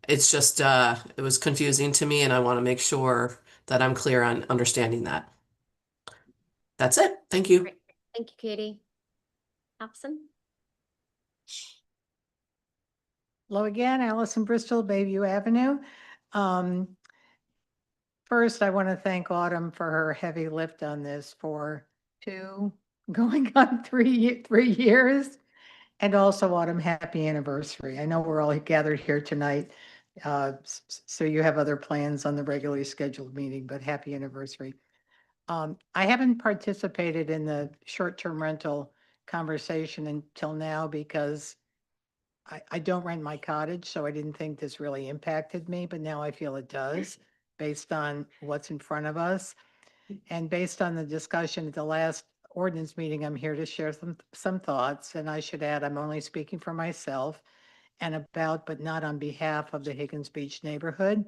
It's just, it was confusing to me, and I want to make sure that I'm clear on understanding that. That's it. Thank you. Great. Thank you, Katie. Allison? Hello again, Allison Bristol, Bayview Avenue. First, I want to thank Autumn for her heavy lift on this for going on 3 years. And also Autumn, happy anniversary. I know we're all gathered here tonight, so you have other plans on the regularly scheduled meeting, but happy anniversary. I haven't participated in the short-term rental conversation until now because I don't rent my cottage, so I didn't think this really impacted me, but now I feel it does based on what's in front of us. And based on the discussion at the last ordinance meeting, I'm here to share some thoughts. And I should add, I'm only speaking for myself and about, but not on behalf of the Higgins Beach neighborhood.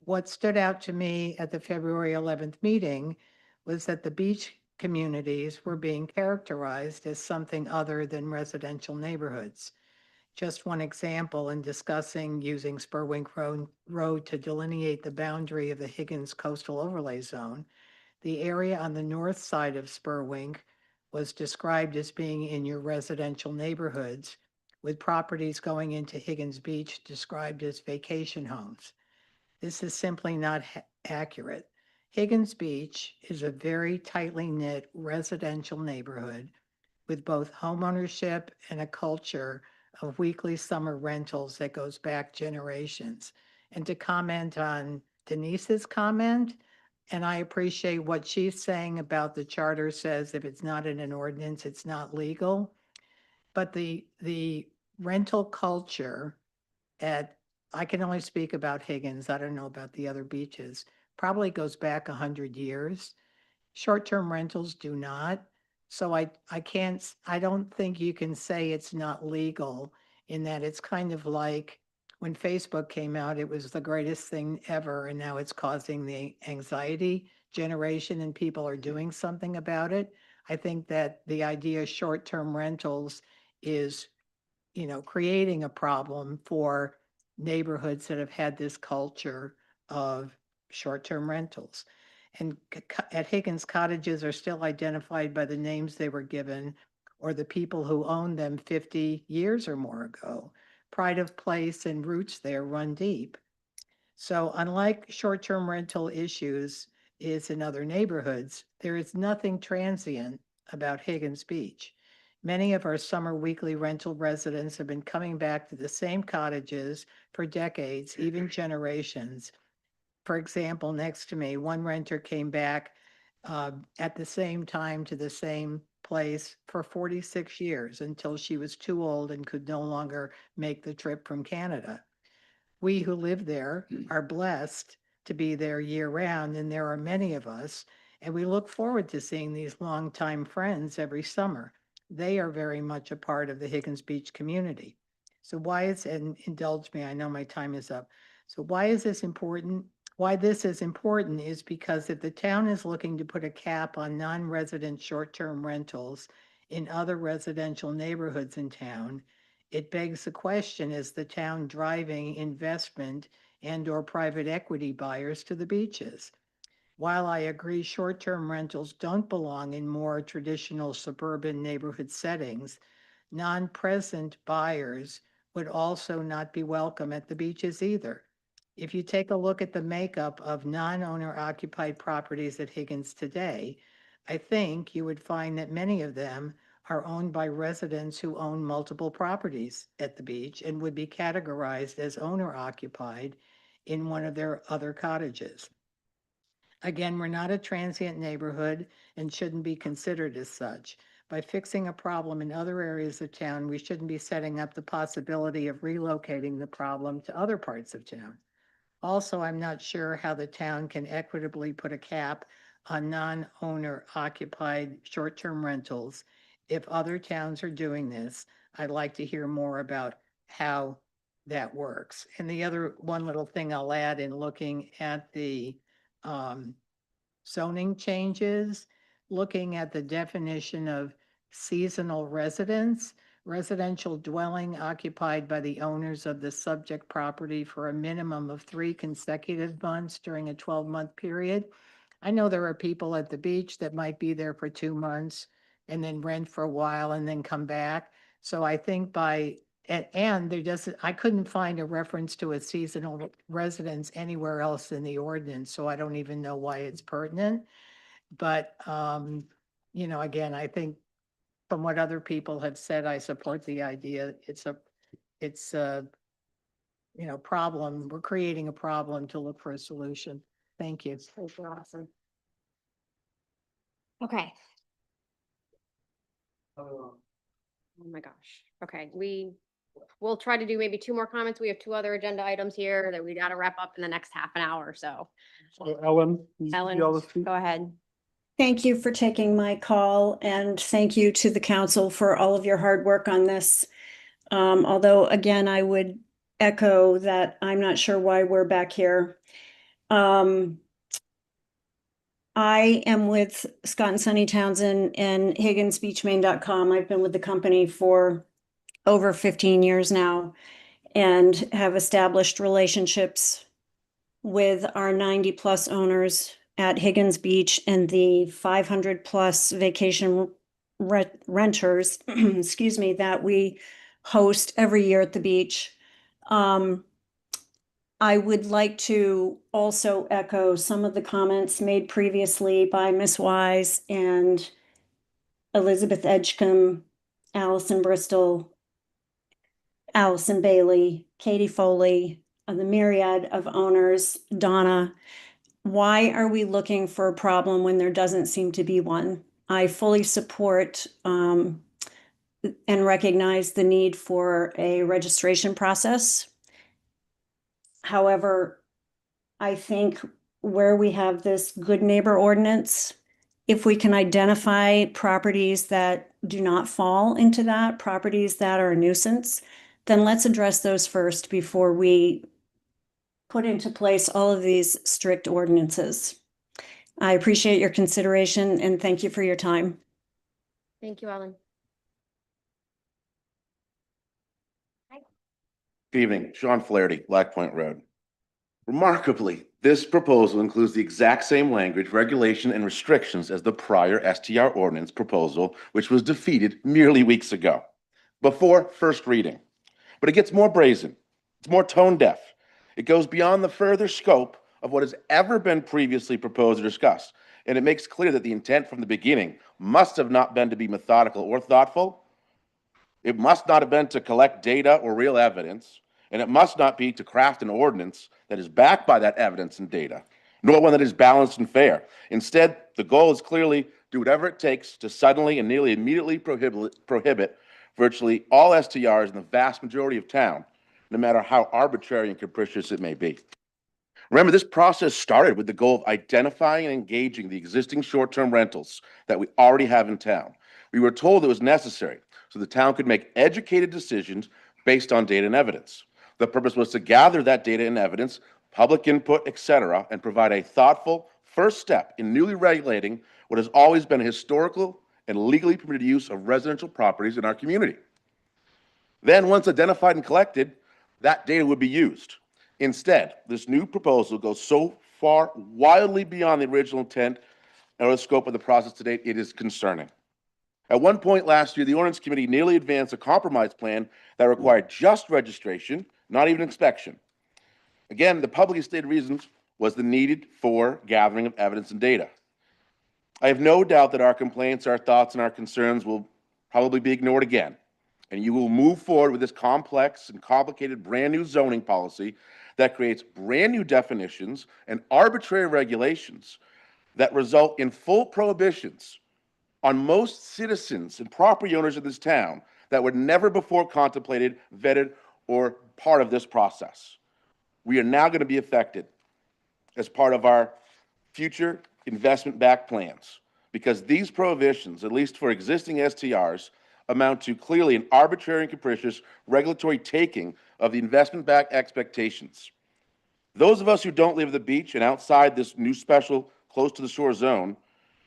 What stood out to me at the February 11th meeting was that the beach communities were being characterized as something other than residential neighborhoods. Just one example, in discussing using Spurwink Road to delineate the boundary of the Higgins Coastal Overlay Zone, the area on the north side of Spurwink was described as being in your residential neighborhoods, with properties going into Higgins Beach described as vacation homes. This is simply not accurate. Higgins Beach is a very tightly knit residential neighborhood with both homeownership and a culture of weekly summer rentals that goes back generations. And to comment on Denise's comment, and I appreciate what she's saying about the charter says if it's not in an ordinance, it's not legal. But the rental culture I can only speak about Higgins, I don't know about the other beaches, probably goes back 100 years. Short-term rentals do not. So I don't think you can say it's not legal in that it's kind of like when Facebook came out, it was the greatest thing ever, and now it's causing the anxiety generation and people are doing something about it. I think that the idea of short-term rentals is, creating a problem for neighborhoods that have had this culture of short-term rentals. And at Higgins, cottages are still identified by the names they were given or the people who owned them 50 years or more ago. Pride of place and roots there run deep. So unlike short-term rental issues is in other neighborhoods, there is nothing transient about Higgins Beach. Many of our summer weekly rental residents have been coming back to the same cottages for decades, even generations. For example, next to me, one renter came back at the same time to the same place for 46 years until she was too old and could no longer make the trip from Canada. We who live there are blessed to be there year round, and there are many of us, and we look forward to seeing these longtime friends every summer. They are very much a part of the Higgins Beach community. So and indulge me, I know my time is up. So why is this important? Why this is important is because if the town is looking to put a cap on non-resident short-term rentals in other residential neighborhoods in town, it begs the question, is the town driving investment and/or private equity buyers to the beaches? While I agree short-term rentals don't belong in more traditional suburban neighborhood settings, non-present buyers would also not be welcome at the beaches either. If you take a look at the makeup of non-owner occupied properties at Higgins today, I think you would find that many of them are owned by residents who own multiple properties at the beach and would be categorized as owner occupied in one of their other cottages. Again, we're not a transient neighborhood and shouldn't be considered as such. By fixing a problem in other areas of town, we shouldn't be setting up the possibility of relocating the problem to other parts of town. Also, I'm not sure how the town can equitably put a cap on non-owner occupied short-term rentals. If other towns are doing this, I'd like to hear more about how that works. And the other one little thing I'll add in looking at the zoning changes, looking at the definition of seasonal residence, residential dwelling occupied by the owners of the subject property for a minimum of 3 consecutive months during a 12-month period. I know there are people at the beach that might be there for 2 months and then rent for a while and then come back. So I think and there doesn't, I couldn't find a reference to a seasonal residence anywhere else in the ordinance, so I don't even know why it's pertinent. But, again, I think from what other people have said, I support the idea. It's a problem. We're creating a problem to look for a solution. Thank you. Awesome. Okay. Oh my gosh. Okay, we'll try to do maybe 2 more comments. We have 2 other agenda items here that we got to wrap up in the next half an hour or so. Ellen? Ellen, go ahead. Thank you for taking my call, and thank you to the council for all of your hard work on this. Although, again, I would echo that I'm not sure why we're back here. I am with Scott and Sunny Townsend and HigginsBeachMaine.com. I've been with the company for over 15 years now and have established relationships with our 90+ owners at Higgins Beach and the 500+ vacation renters, excuse me, that we host every year at the beach. I would like to also echo some of the comments made previously by Ms. Wise and Elizabeth Edgecombe, Allison Bristol, Allison Bailey, Katie Foley, the myriad of owners, Donna. Why are we looking for a problem when there doesn't seem to be one? I fully support and recognize the need for a registration process. However, I think where we have this good neighbor ordinance, if we can identify properties that do not fall into that, properties that are a nuisance, then let's address those first before we put into place all of these strict ordinances. I appreciate your consideration and thank you for your time. Thank you, Ellen. Good evening, Sean Flaherty, Black Point Road. Remarkably, this proposal includes the exact same language, regulation, and restrictions as the prior STR ordinance proposal, which was defeated merely weeks ago, before first reading. But it gets more brazen. It's more tone deaf. It goes beyond the further scope of what has ever been previously proposed or discussed. And it makes clear that the intent from the beginning must have not been to be methodical or thoughtful. It must not have been to collect data or real evidence. And it must not be to craft an ordinance that is backed by that evidence and data, nor one that is balanced and fair. Instead, the goal is clearly do whatever it takes to suddenly and nearly immediately prohibit virtually all STRs in the vast majority of town, no matter how arbitrary and capricious it may be. Remember, this process started with the goal of identifying and engaging the existing short-term rentals that we already have in town. We were told it was necessary so the town could make educated decisions based on data and evidence. The purpose was to gather that data and evidence, public input, etc., and provide a thoughtful first step in newly regulating what has always been a historical and legally permitted use of residential properties in our community. Then, once identified and collected, that data would be used. Instead, this new proposal goes so far wildly beyond the original intent or the scope of the process to date, it is concerning. At one point last year, the Ordinance Committee nearly advanced a compromise plan that required just registration, not even inspection. Again, the publicly stated reason was the needed for gathering of evidence and data. I have no doubt that our complaints, our thoughts, and our concerns will probably be ignored again, and you will move forward with this complex and complicated brand new zoning policy that creates brand new definitions and arbitrary regulations that result in full prohibitions on most citizens and property owners of this town that were never before contemplated, vetted, or part of this process. We are now going to be affected as part of our future investment-backed plans, because these prohibitions, at least for existing STRs, amount to clearly an arbitrary and capricious regulatory taking of the investment-backed expectations. Those of us who don't live at the beach and outside this new special close to the shore zone,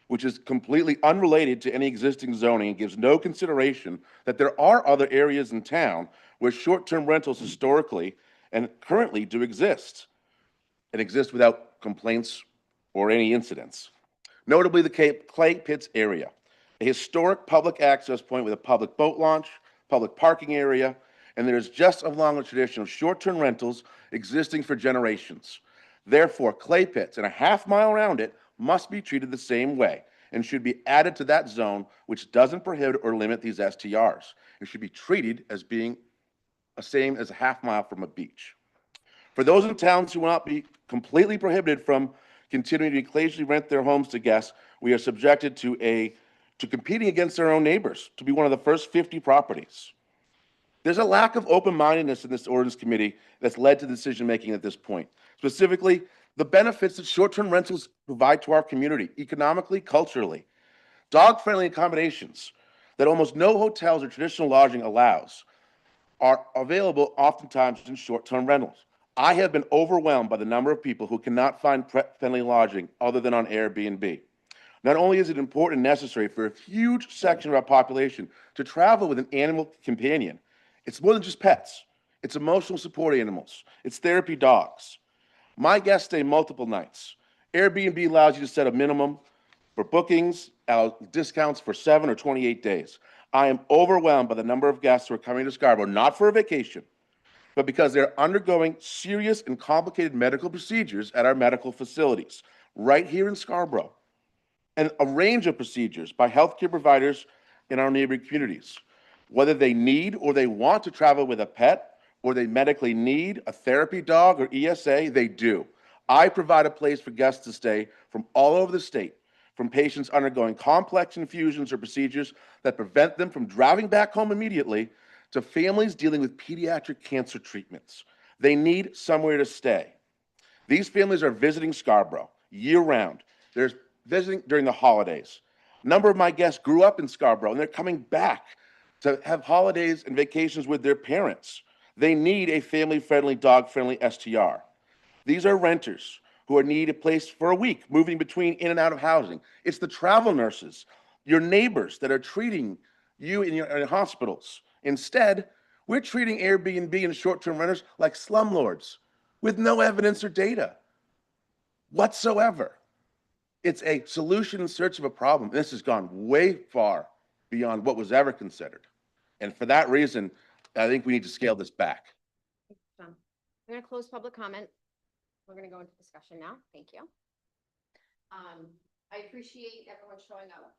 which is completely unrelated to any existing zoning and gives no consideration that there are other areas in town where short-term rentals historically and currently do exist, and exist without complaints or any incidents. Notably, the Clay Pits area, a historic public access point with a public boat launch, public parking area, and there is just as long a tradition of short-term rentals existing for generations. Therefore, Clay Pits and a half-mile around it must be treated the same way and should be added to that zone, which doesn't prohibit or limit these STRs. It should be treated as being the same as a half-mile from a beach. For those in towns who will not be completely prohibited from continuing to occasionally rent their homes to guests, we are subjected to competing against their own neighbors to be one of the first 50 properties. There's a lack of open-mindedness in this ordinance committee that's led to decision-making at this point. Specifically, the benefits that short-term rentals provide to our community, economically, culturally. Dog-friendly accommodations that almost no hotels or traditional lodging allows are available oftentimes in short-term rentals. I have been overwhelmed by the number of people who cannot find pet-friendly lodging other than on Airbnb. Not only is it important and necessary for a huge section of our population to travel with an animal companion, it's more than just pets. It's emotional support animals. It's therapy dogs. My guests stay multiple nights. Airbnb allows you to set a minimum for bookings, discounts for 7 or 28 days. I am overwhelmed by the number of guests who are coming to Scarborough, not for a vacation, but because they're undergoing serious and complicated medical procedures at our medical facilities right here in Scarborough, and a range of procedures by healthcare providers in our neighboring communities. Whether they need or they want to travel with a pet, or they medically need a therapy dog or ESA, they do. I provide a place for guests to stay from all over the state, from patients undergoing complex infusions or procedures that prevent them from driving back home immediately, to families dealing with pediatric cancer treatments. They need somewhere to stay. These families are visiting Scarborough year-round. They're visiting during the holidays. A number of my guests grew up in Scarborough, and they're coming back to have holidays and vacations with their parents. They need a family-friendly, dog-friendly STR. These are renters who need a place for a week, moving between in and out of housing. It's the travel nurses, your neighbors that are treating you in your hospitals. Instead, we're treating Airbnb and short-term renters like slumlords with no evidence or data whatsoever. It's a solution in search of a problem. This has gone way far beyond what was ever considered. And for that reason, I think we need to scale this back. I'm going to close public comment. We're going to go into discussion now. Thank you. I appreciate everyone showing up.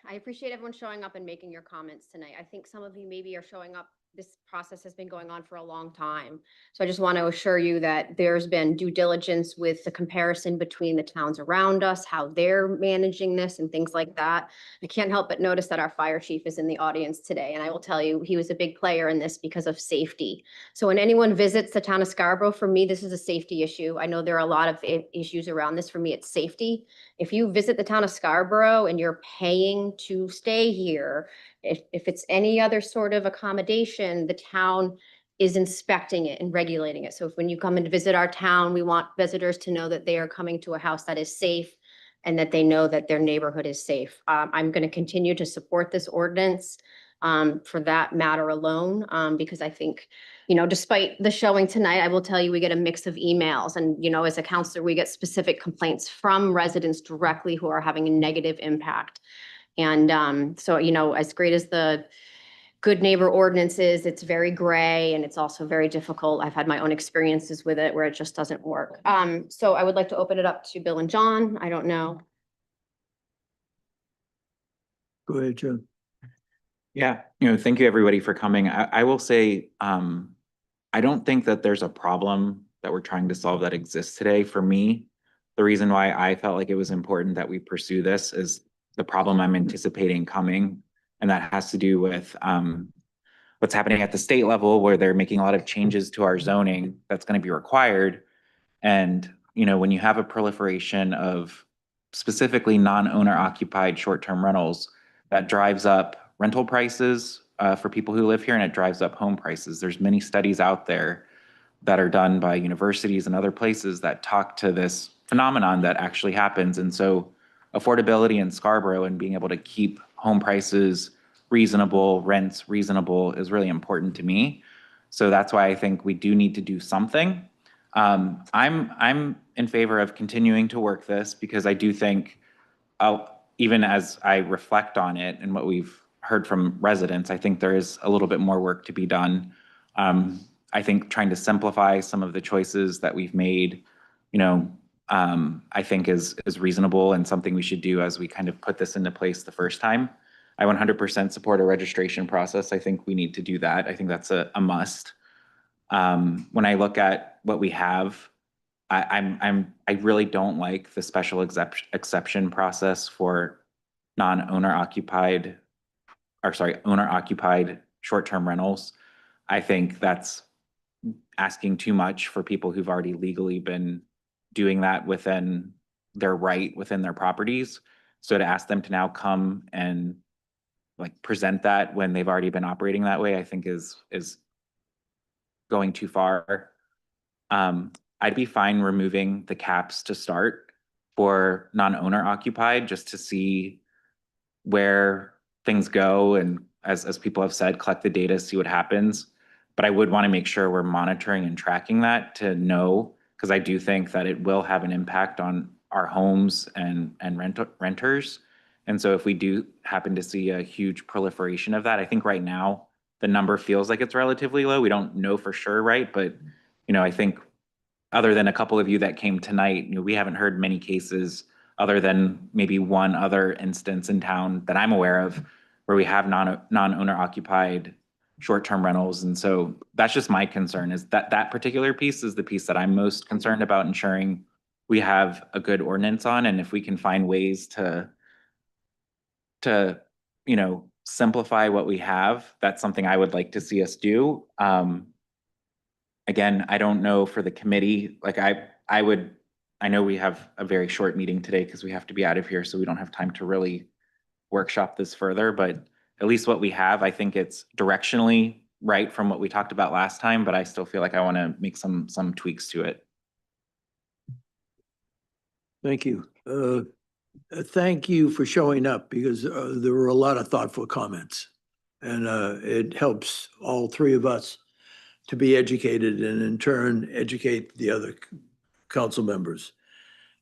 I appreciate everyone showing up and making your comments tonight. I think some of you maybe are showing up. This process has been going on for a long time. So I just want to assure you that there's been due diligence with the comparison between the towns around us, how they're managing this and things like that. I can't help but notice that our fire chief is in the audience today. And I will tell you, he was a big player in this because of safety. So when anyone visits the town of Scarborough, for me, this is a safety issue. I know there are a lot of issues around this. For me, it's safety. If you visit the town of Scarborough and you're paying to stay here, if it's any other sort of accommodation, the town is inspecting it and regulating it. So if when you come and visit our town, we want visitors to know that they are coming to a house that is safe and that they know that their neighborhood is safe. I'm going to continue to support this ordinance for that matter alone, because I think, despite the showing tonight, I will tell you, we get a mix of emails and, as a counselor, we get specific complaints from residents directly who are having a negative impact. And so, as great as the good neighbor ordinance is, it's very gray and it's also very difficult. I've had my own experiences with it where it just doesn't work. So I would like to open it up to Bill and John. I don't know. Go ahead, John. Yeah, thank you everybody for coming. I will say, I don't think that there's a problem that we're trying to solve that exists today. For me, the reason why I felt like it was important that we pursue this is the problem I'm anticipating coming, and that has to do with what's happening at the state level, where they're making a lot of changes to our zoning that's going to be required. And, when you have a proliferation of specifically non-owner occupied short-term rentals, that drives up rental prices for people who live here, and it drives up home prices. There's many studies out there that are done by universities and other places that talk to this phenomenon that actually happens. And so affordability in Scarborough and being able to keep home prices reasonable, rents reasonable, is really important to me. So that's why I think we do need to do something. I'm in favor of continuing to work this, because I do think, even as I reflect on it and what we've heard from residents, I think there is a little bit more work to be done. I think trying to simplify some of the choices that we've made, I think is reasonable and something we should do as we kind of put this into place the first time. I 100% support a registration process. I think we need to do that. I think that's a must. When I look at what we have, I really don't like the special exception process for owner occupied short-term rentals. I think that's asking too much for people who've already legally been doing that within their properties. So to ask them to now come and present that when they've already been operating that way, I think is going too far. I'd be fine removing the caps to start for non-owner occupied, just to see where things go, and as people have said, collect the data, see what happens. But I would want to make sure we're monitoring and tracking that to know, because I do think that it will have an impact on our homes and renters. And so if we do happen to see a huge proliferation of that, I think right now the number feels like it's relatively low. We don't know for sure, right? But, I think other than a couple of you that came tonight, we haven't heard many cases, other than maybe one other instance in town that I'm aware of, where we have non-owner occupied short-term rentals. And so that's just my concern, is that particular piece is the piece that I'm most concerned about ensuring we have a good ordinance on. And if we can find ways to simplify what we have, that's something I would like to see us do. Again, I don't know for the committee, I know we have a very short meeting today because we have to be out of here, so we don't have time to really workshop this further, but at least what we have, I think it's directionally right from what we talked about last time, but I still feel like I want to make some tweaks to it. Thank you. Thank you for showing up, because there were a lot of thoughtful comments, and it helps all three of us to be educated and in turn educate the other council members.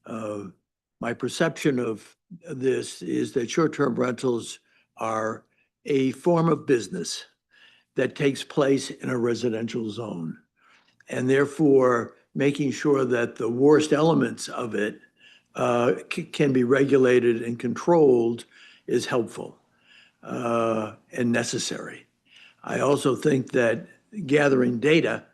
My perception of this is that short-term rentals are a form of business that takes place in a residential zone. And therefore, making sure that the worst elements of it can be regulated and controlled is helpful and necessary. I also think that gathering data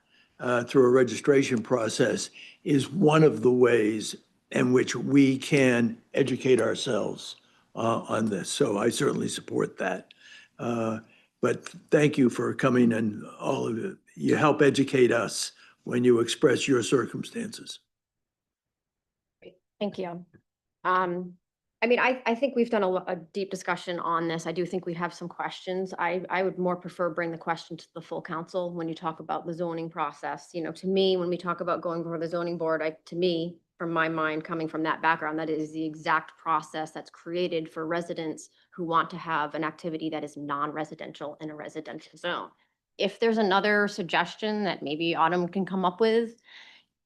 through a registration process is one of the ways in which we can educate ourselves on this. So I certainly support that. But thank you for coming, and all of it. You help educate us when you express your circumstances. Thank you. I think we've done a deep discussion on this. I do think we have some questions. I would more prefer bring the question to the full council when you talk about the zoning process. To me, when we talk about going before the zoning board, to me, from my mind, coming from that background, that is the exact process that's created for residents who want to have an activity that is non-residential in a residential zone. If there's another suggestion that maybe Autumn can come up with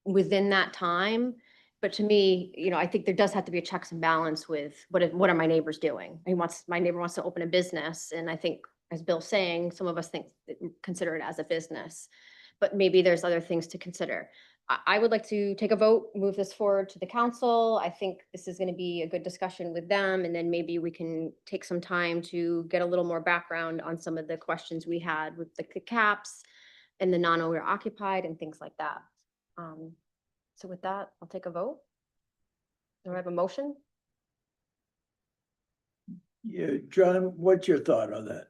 within that time, but to me, I think there does have to be a checks and balance with what are my neighbors doing? My neighbor wants to open a business, and I think, as Bill's saying, some of us consider it as a business, but maybe there's other things to consider. I would like to take a vote, move this forward to the council. I think this is going to be a good discussion with them, and then maybe we can take some time to get a little more background on some of the questions we had with the caps and the non-owner occupied and things like that. So with that, I'll take a vote. Do I have a motion? Yeah, John, what's your thought on that?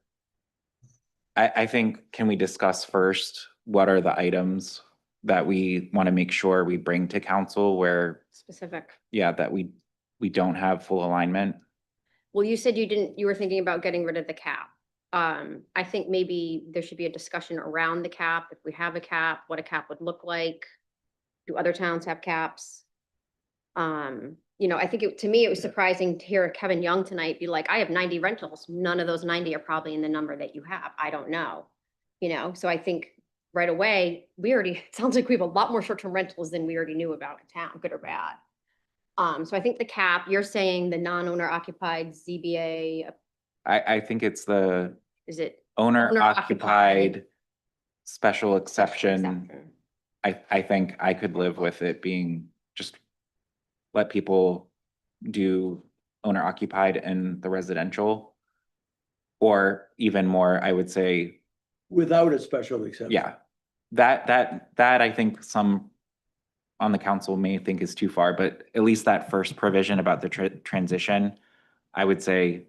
I think, can we discuss first, what are the items that we want to make sure we bring to council where, Specific. yeah, that we don't have full alignment? Well, you said you were thinking about getting rid of the cap. I think maybe there should be a discussion around the cap. If we have a cap, what a cap would look like. Do other towns have caps? I think to me, it was surprising to hear Kevin Young tonight be like, I have 90 rentals. None of those 90 are probably in the number that you have. I don't know. So I think right away, it sounds like we have a lot more short-term rentals than we already knew about in town, good or bad. So I think the cap, you're saying the non-owner occupied ZBA, I think it's the is it? owner Owner-occupied. occupied special exception. Exception. I think I could live with it being just let people do owner occupied in the residential. Or even more, I would say, Without a special exception? yeah, that I think some on the council may think is too far, but at least that first provision about the transition, I would say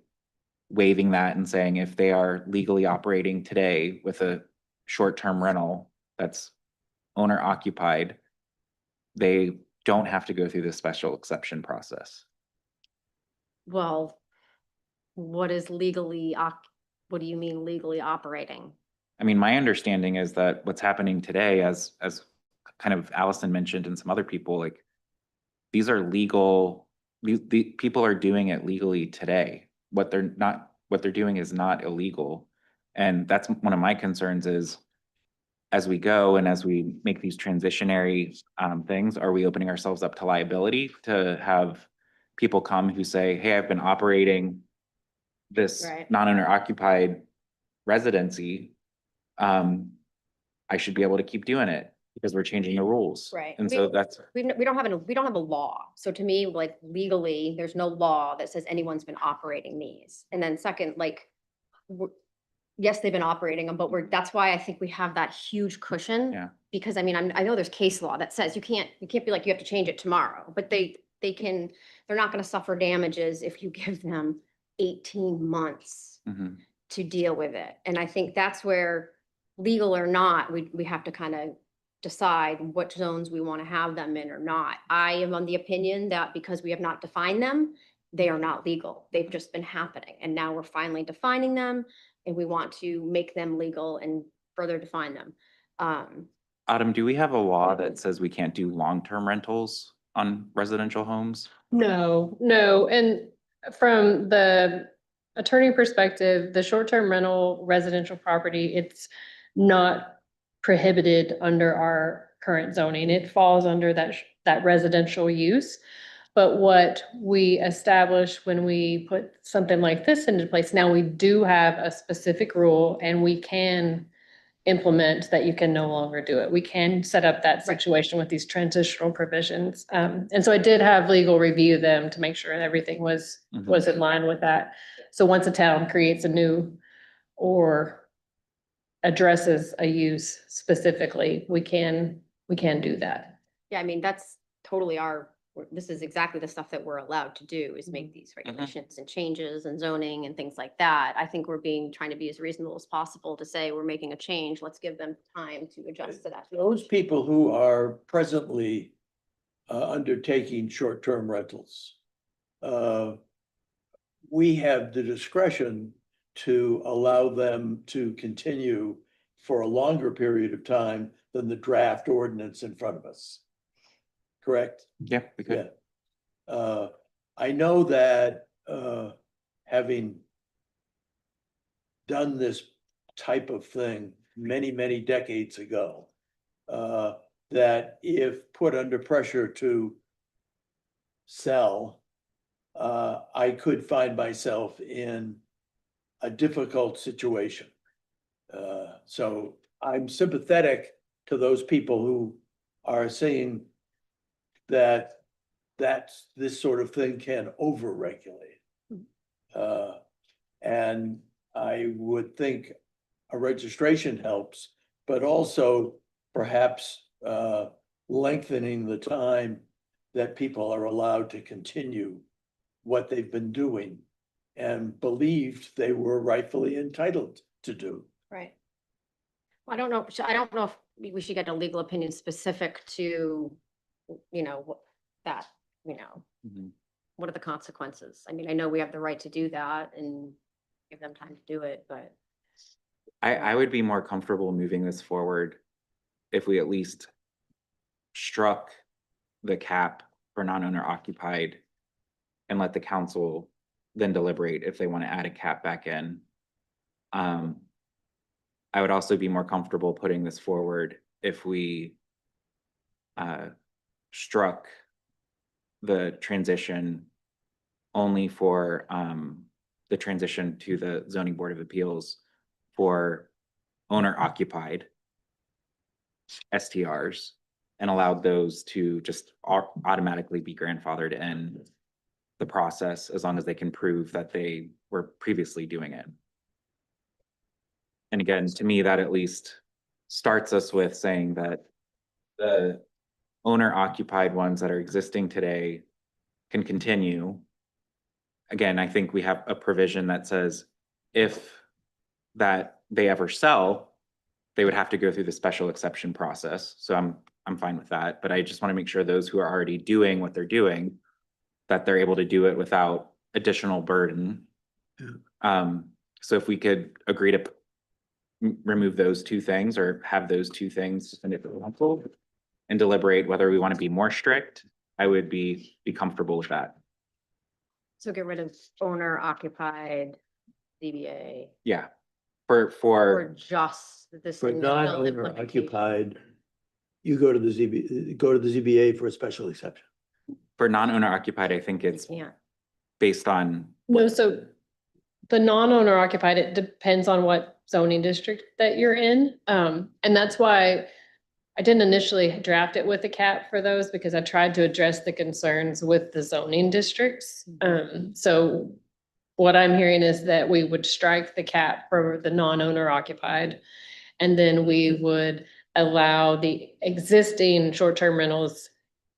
waiving that and saying if they are legally operating today with a short-term rental that's owner occupied, they don't have to go through the special exception process. Well, what is what do you mean legally operating? I mean, my understanding is that what's happening today, as kind of Allison mentioned and some other people, like these are legal, the people are doing it legally today. What they're doing is not illegal. And that's one of my concerns is as we go and as we make these transitionary things, are we opening ourselves up to liability to have people come who say, hey, I've been operating this Right. non-owner occupied residency. I should be able to keep doing it because we're changing the rules. Right. And so that's, We don't have a law. So to me, like legally, there's no law that says anyone's been operating these. And then second, like, yes, they've been operating them, but that's why I think we have that huge cushion. Yeah. Because I mean, I know there's case law that says you can't be like, you have to change it tomorrow, but they're not going to suffer damages if you give them 18 months mhm. to deal with it. And I think that's where, legal or not, we have to kind of decide what zones we want to have them in or not. I am on the opinion that because we have not defined them, they are not legal. They've just been happening. And now we're finally defining them and we want to make them legal and further define them. Autumn, do we have a law that says we can't do long-term rentals on residential homes? No. And from the attorney perspective, the short-term rental residential property, it's not prohibited under our current zoning. It falls under that residential use. But what we establish when we put something like this into place, now we do have a specific rule and we can implement that you can no longer do it. We can set up that situation with these transitional provisions. And so I did have legal review them to make sure that everything was in line with that. So once a town creates a new or addresses a use specifically, we can do that. Yeah, I mean, that's totally this is exactly the stuff that we're allowed to do is make these regulations and changes and zoning and things like that. I think we're trying to be as reasonable as possible to say we're making a change. Let's give them time to adjust to that. Those people who are presently undertaking short-term rentals, we have the discretion to allow them to continue for a longer period of time than the draft ordinance in front of us. Correct? Yeah, we could. Yeah. I know that having done this type of thing many, many decades ago, that if put under pressure to sell, I could find myself in a difficult situation. So I'm sympathetic to those people who are saying that this sort of thing can overregulate. And I would think a registration helps, but also perhaps lengthening the time that people are allowed to continue what they've been doing and believed they were rightfully entitled to do. Right. Well, I don't know, I don't know if we should get a legal opinion specific to, you know, that, you know, what are the consequences? I mean, I know we have the right to do that and give them time to do it, but. I would be more comfortable moving this forward if we at least struck the cap for non-owner occupied and let the council then deliberate if they want to add a cap back in. I would also be more comfortable putting this forward if we struck the transition only for the transition to the zoning board of appeals for owner occupied STRs and allowed those to just automatically be grandfathered in the process as long as they can prove that they were previously doing it. And again, to me, that at least starts us with saying that the owner occupied ones that are existing today can continue. Again, I think we have a provision that says if that they ever sell, they would have to go through the special exception process. So I'm fine with that, but I just want to make sure those who are already doing what they're doing, that they're able to do it without additional burden. So if we could agree to remove those two things or have those two things send it to the council and deliberate whether we want to be more strict, I would be comfortable with that. So get rid of owner occupied DBA Yeah, or for just this. For initial non-owner implementation. occupied, you go to the ZBA for a special exception. For non-owner occupied, I think it's Yeah. based on No, so the non-owner occupied, it depends on what zoning district that you're in. And that's why I didn't initially draft it with a cap for those because I tried to address the concerns with the zoning districts. So what I'm hearing is that we would strike the cap for the non-owner occupied. And then we would allow the existing short-term rentals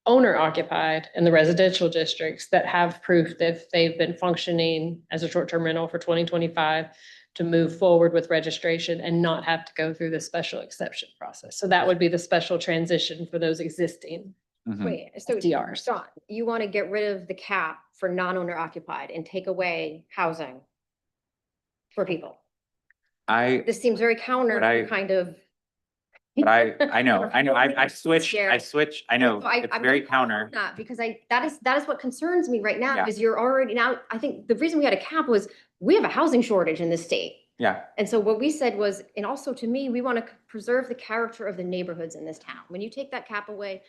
owner occupied in the residential districts that have proof that they've been functioning as a short-term rental for 2025 to move forward with registration and not have to go through the special exception process. So that would be the special transition for those existing. Wait, so SDRs. John, you want to get rid of the cap for non-owner occupied and take away housing for people? This seems very counter But to kind of. But I know, I switched, I know, So it's I'm very gonna call counter. that because that is what concerns me right now, Yeah. is you're already now, I think the reason we had a cap was we have a housing shortage in this state. Yeah, And so what we said was, and also to me, we want to preserve the character of the neighborhoods in this town. When you take that cap away,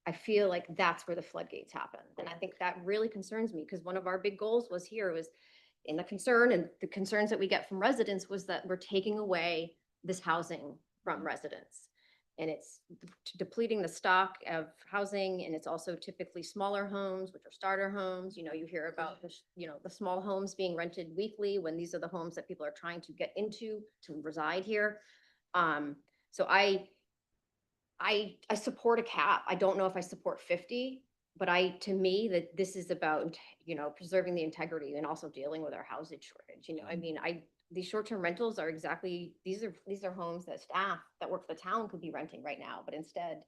I feel like that's where the floodgates happen. And I think that really concerns me because one of our big goals was here was in the concern and the concerns that we get from residents was that we're taking away this housing from residents. And it's depleting the stock of housing, and it's also typically smaller homes, which are starter homes. You know, you hear about the small homes being rented weekly when these are the homes that people are trying to get into to reside here. So I support a cap. I don't know if I support 50, but to me that this is about, preserving the integrity and also dealing with our housing shortage. I mean, these short-term rentals are exactly, these are homes that staff that work for the town could be renting right now, but instead,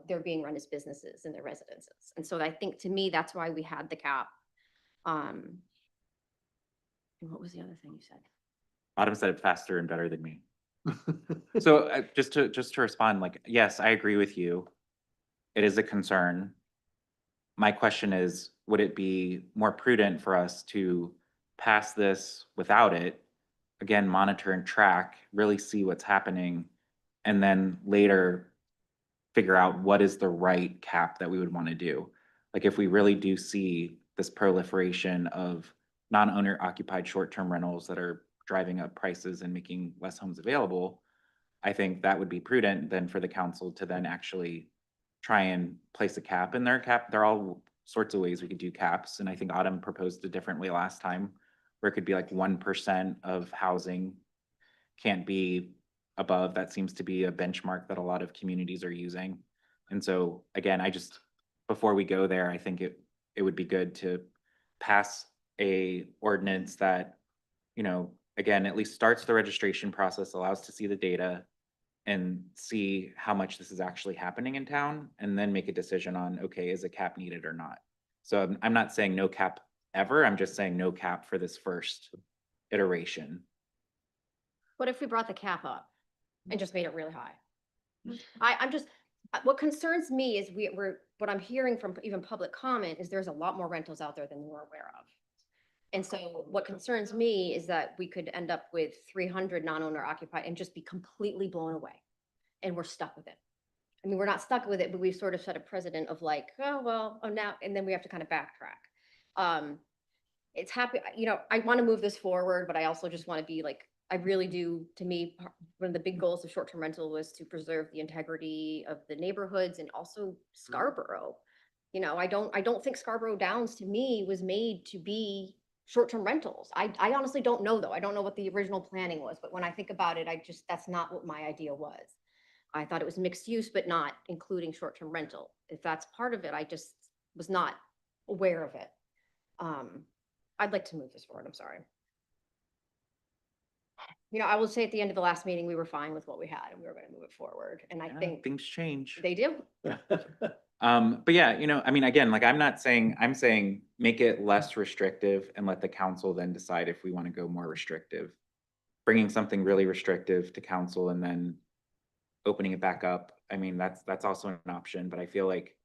they're being run as businesses in their residences. And so I think to me, that's why we had the cap. And what was the other thing you said? Autumn said it faster and better than me. So just to respond, like, yes, I agree with you. It is a concern. My question is, would it be more prudent for us to pass this without it? Again, monitor and track, really see what's happening, and then later figure out what is the right cap that we would want to do. Like if we really do see this proliferation of non-owner occupied short-term rentals that are driving up prices and making less homes available, I think that would be prudent then for the council to then actually try and place a cap in their cap. There are all sorts of ways we could do caps. And I think Autumn proposed a different way last time, where it could be like 1% of housing can't be above. That seems to be a benchmark that a lot of communities are using. And so, again, before we go there, I think it would be good to pass a ordinance that, again, at least starts the registration process, allows to see the data and see how much this is actually happening in town, and then make a decision on, okay, is a cap needed or not? So I'm not saying no cap ever, I'm just saying no cap for this first iteration. What if we brought the cap up and just made it really high? I'm just, what concerns me is what I'm hearing from even public comment is there's a lot more rentals out there than we're aware of. And so what concerns me is that we could end up with 300 non-owner occupied and just be completely blown away. And we're stuck with it. I mean, we're not stuck with it, but we've sort of set a precedent of like, now, and then we have to kind of backtrack. It's happy, I want to move this forward, but I also just want to be like, I really do, to me, one of the big goals of short-term rental was to preserve the integrity of the neighborhoods and also Scarborough. I don't think Scarborough Downs to me was made to be short-term rentals. I honestly don't know though. I don't know what the original planning was, but when I think about it, that's not what my idea was. I thought it was mixed use, but not including short-term rental. If that's part of it, I just was not aware of it. I'd like to move this forward. I'm sorry. I will say at the end of the last meeting, we were fine with what we had and we were going to move it forward. And I think Things change. they do. But yeah, I mean, again, like I'm saying make it less restrictive and let the council then decide if we want to go more restrictive. Bringing something really restrictive to council and then opening it back up. I mean, that's also an option, but I feel like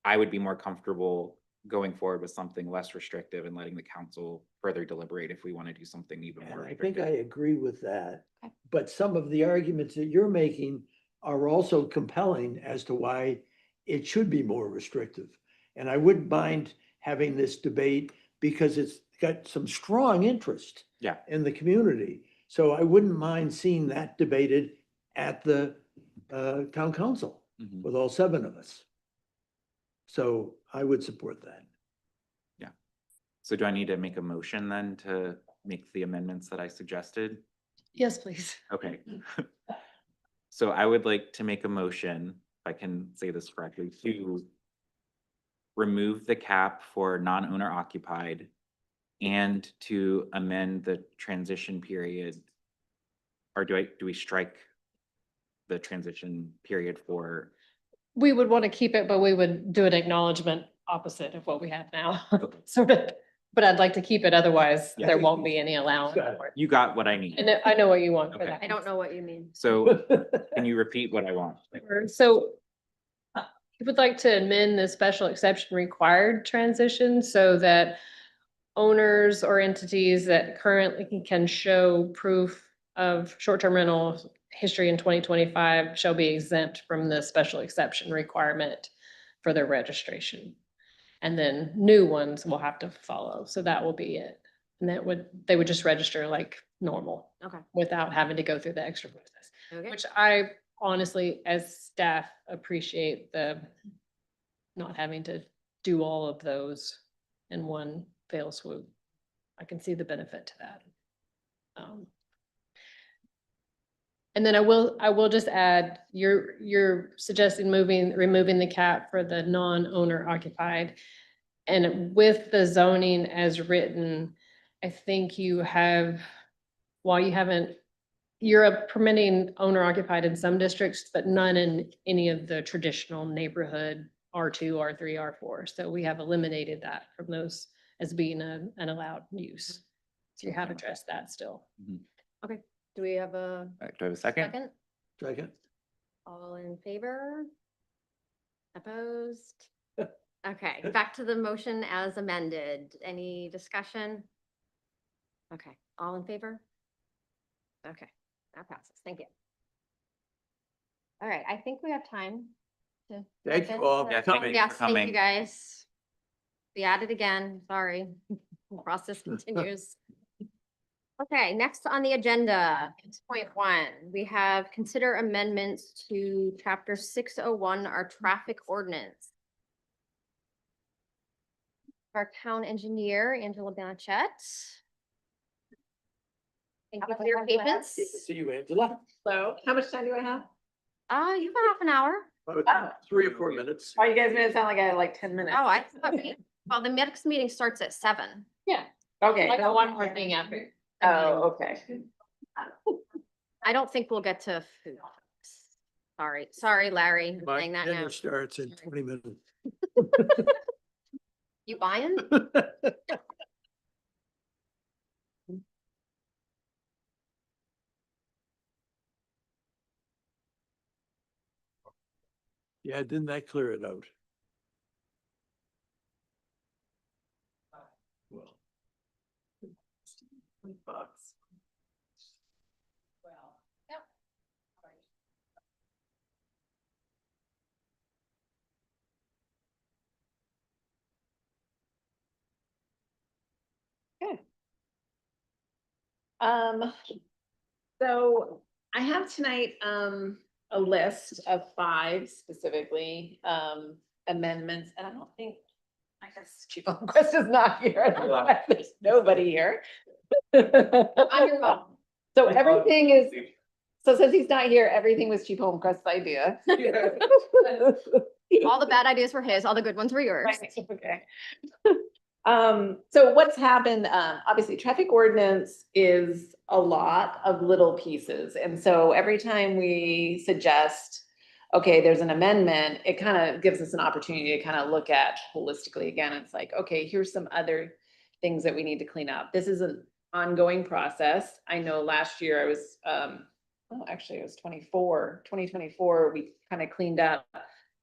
I would be more comfortable going forward with something less restrictive and letting the council further deliberate if we want to do something even more And I think restrictive. I agree with that. Okay. But some of the arguments that you're making are also compelling as to why it should be more restrictive. And I wouldn't mind having this debate because it's got some strong interest Yeah. in the community. So I wouldn't mind seeing that debated at the town council Mhm. with all 7 of us. So I would support that. So do I need to make a motion then to make the amendments that I suggested? Yes, please. Okay. So I would like to make a motion, if I can say this correctly, to remove the cap for non-owner occupied and to amend the transition period. Or do we strike the transition period for? We would want to keep it, but we would do an acknowledgement opposite of what we have now. Okay. Sort of, but I'd like to keep it, otherwise Yeah. there won't be any allowance Got it. for it. You got what I need. And I know what you want for Okay. that. I don't know what you mean. So can you repeat what I want? So I would like to amend the special exception required transition so that owners or entities that currently can show proof of short-term rental history in 2025 shall be exempt from the special exception requirement for their registration. And then new ones will have to follow. So that will be it. And they would just register like normal Okay. without having to go through the extra process. Okay. Which I honestly, as staff, appreciate the not having to do all of those in one fell swoop. I can see the benefit to that. And then I will just add, you're suggesting removing the cap for the non-owner occupied. And with the zoning as written, I think you have, while you're permitting owner occupied in some districts, but none in any of the traditional neighborhood R2, R3, R4. So we have eliminated that from those as being an allowed use. So you have addressed that still. Okay. Do we have a Do I have a second? second? Second. All in favor? Opposed? Okay, back to the motion as amended. Any discussion? Okay, all in favor? Okay, that passes. Thank you. All right, I think we have time to. Thank you all for Yeah, thank you coming. Yes, for thank you coming. guys. Be at it again, sorry. Process continues. Okay, next on the agenda, 6.1, we have consider amendments to chapter 601, our traffic ordinance. Our town engineer, Angela Blanchett. Thank you for your patience. See you, Angela. So how much time do I have? You have a half an hour. About 3 or 4 minutes. Why you guys made it sound like I had like 10 minutes? Oh, I thought, well, the next meeting starts at 7. Yeah. Okay, no one more thing after. Oh, okay. I don't think we'll get to food. Sorry, Larry, I'm My saying that now. dinner starts in 20 minutes. You buying? Yeah, didn't that clear it out? Well. Bucks. So I have tonight, a list of 5 specifically, amendments, and I don't think, I guess Chief Holmquist is not here. There's nobody here. I'm your mom. So everything is, so since he's not here, everything was Chief Holmquist's idea. All the bad ideas were his, all the good ones were yours. Right, okay. So what's happened, obviously, traffic ordinance is a lot of little pieces. And so every time we suggest, okay, there's an amendment, it kind of gives us an opportunity to kind of look at holistically again. It's like, okay, here's some other things that we need to clean up. This is an ongoing process. I know last year I was, well, actually it was 2024, we kind of cleaned up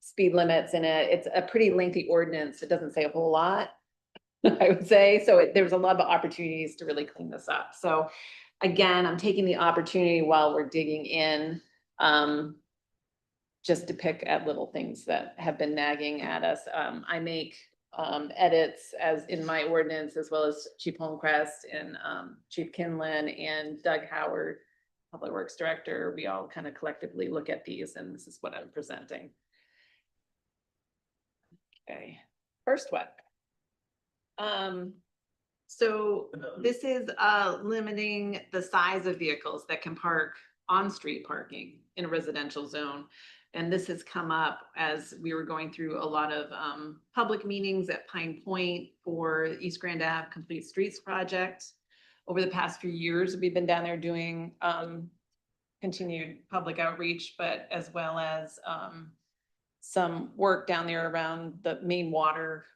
speed limits in it. It's a pretty lengthy ordinance. It doesn't say a whole lot, I would say. So there's a lot of opportunities to really clean this up. So again, I'm taking the opportunity while we're digging in, just to pick at little things that have been nagging at us. I make edits as in my ordinance, as well as Chief Holmquist and Chief Kinlan and Doug Howard, Public Works Director. We all kind of collectively look at these, and this is what I'm presenting. Okay, first one. So this is limiting the size of vehicles that can park on-street parking in a residential zone. And this has come up as we were going through a lot of public meetings at Pine Point for East Grand Ave Complete Streets project. Over the past few years, we've been down there doing continued public outreach, but as well as some work down there around the main water,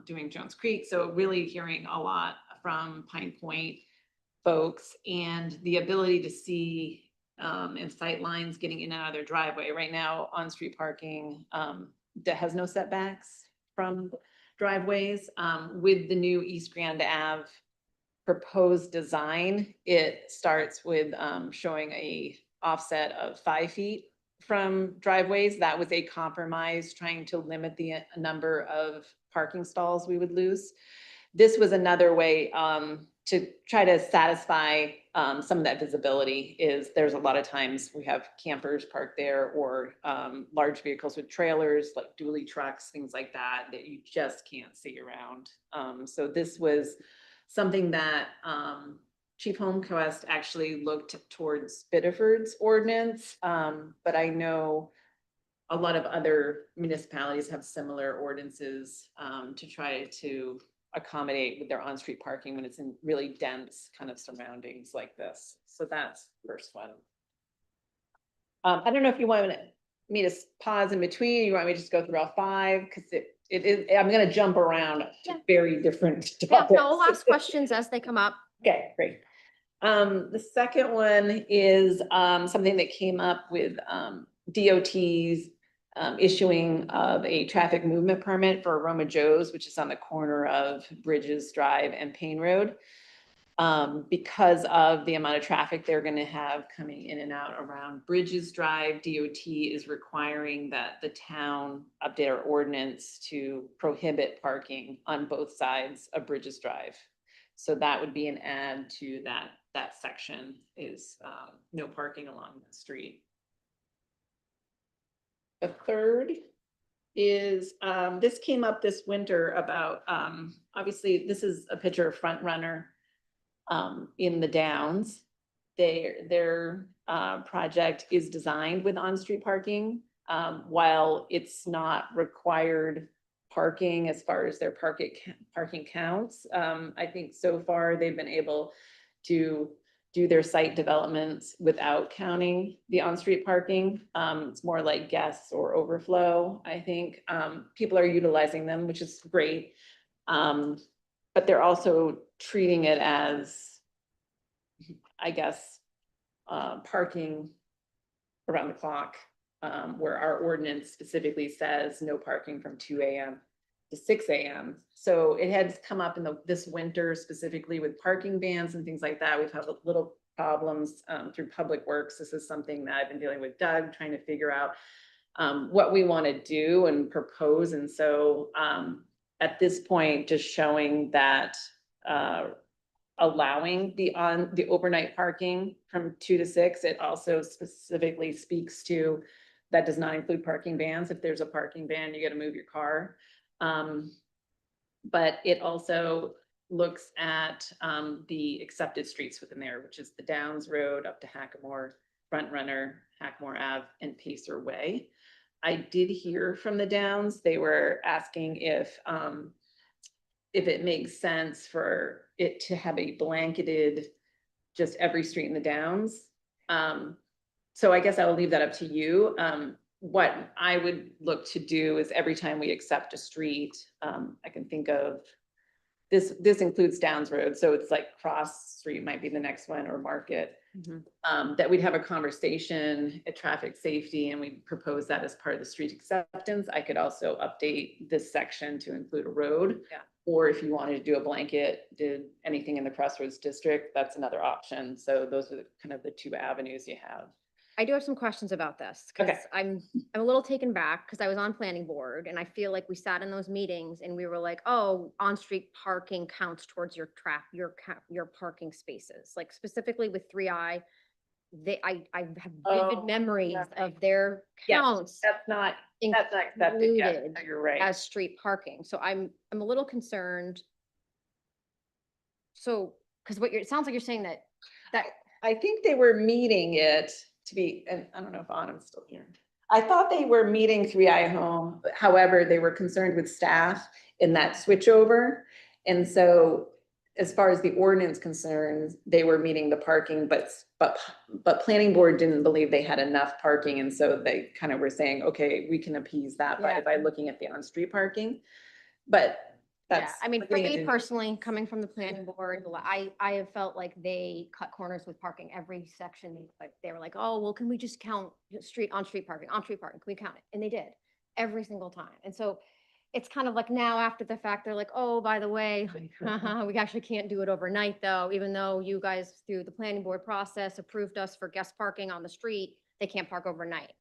doing Jones Creek. So really hearing a lot from Pine Point folks and the ability to see and sight lines getting in and out of their driveway. Right now, on-street parking that has no setbacks from driveways. With the new East Grand Ave proposed design, it starts with showing a offset of 5 feet from driveways. That was a compromise, trying to limit the number of parking stalls we would lose. This was another way to try to satisfy some of that visibility. Is there's a lot of times we have campers parked there, or large vehicles with trailers like dually trucks, things like that, that you just can't see around. So this was something that Chief Holmquist actually looked towards Biddeford's ordinance, but I know a lot of other municipalities have similar ordinances to try to accommodate with their on-street parking when it's in really dense kind of surroundings like this. So that's the first one. I don't know if you want me to pause in between. You want me to just go through all 5? Because it is, I'm going to jump around to very different Yeah, topics. no, we'll ask questions as they come up. Okay, great. The second one is something that came up with DOT's issuing of a traffic movement permit for Roma Joe's, which is on the corner of Bridges Drive and Payne Road. Because of the amount of traffic they're going to have coming in and out around Bridges Drive, DOT is requiring that the town update our ordinance to prohibit parking on both sides of Bridges Drive. So that would be an add to that section, is no parking along the street. The third is, this came up this winter about, obviously this is a picture of Front Runner in the Downs. Their project is designed with on-street parking. while it's not required parking as far as their parking counts. I think so far they've been able to do their site developments without counting the on-street parking. It's more like guests or overflow. I think people are utilizing them, which is great. But they're also treating it as, I guess, parking around the clock, where our ordinance specifically says no parking from 2 a.m. to 6 a.m. So it has come up in this winter specifically with parking bans and things like that. We've had little problems through Public Works. This is something that I've been dealing with Doug, trying to figure out what we want to do and propose. And so at this point, just showing that allowing the overnight parking from 2 to 6, it also specifically speaks to that does not include parking bans. If there's a parking ban, you got to move your car. But it also looks at the accepted streets within there, which is the Downs Road up to Hackamore, Front Runner, Hackamore Ave, and Pacer Way. I did hear from the Downs. They were asking if it makes sense for it to have a blanketed, just every street in the Downs. So I guess I will leave that up to you. What I would look to do is every time we accept a street, I can think of, this includes Downs Road, so it's like Cross Street might be the next one, or Market. That we'd have a conversation at traffic safety, and we propose that as part of the street acceptance. I could also update this section to include a road. Yeah. Or if you wanted to do a blanket, did anything in the Crossroads district, that's another option. So those are kind of the two avenues you have. I do have some questions about this, because I'm a little taken back, because I was on planning board, and I feel like we sat in those meetings and we were like, oh, on-street parking counts towards your parking spaces, like specifically with 3I. I have vivid memories of their counts. That's not accepted. Yeah, included you're right. as street parking. So I'm a little concerned. So, because it sounds like you're saying that I think they were meeting it to be, and I don't know if Autumn's still here. I thought they were meeting 3I Home, however, they were concerned with staff in that switchover. And so as far as the ordinance concerns, they were meeting the parking, but planning board didn't believe they had enough parking. And so they kind of were saying, okay, we can appease that by looking at the on-street parking. But that's, I mean, for me personally, coming from the planning board, I have felt like they cut corners with parking every section. Like they were like, oh, well, can we just count on-street parking? Can we count it? And they did every single time. And so it's kind of like now after the fact, they're like, oh, by the way, we actually can't do it overnight though, even though you guys through the planning board process approved us for guest parking on the street, they can't park overnight.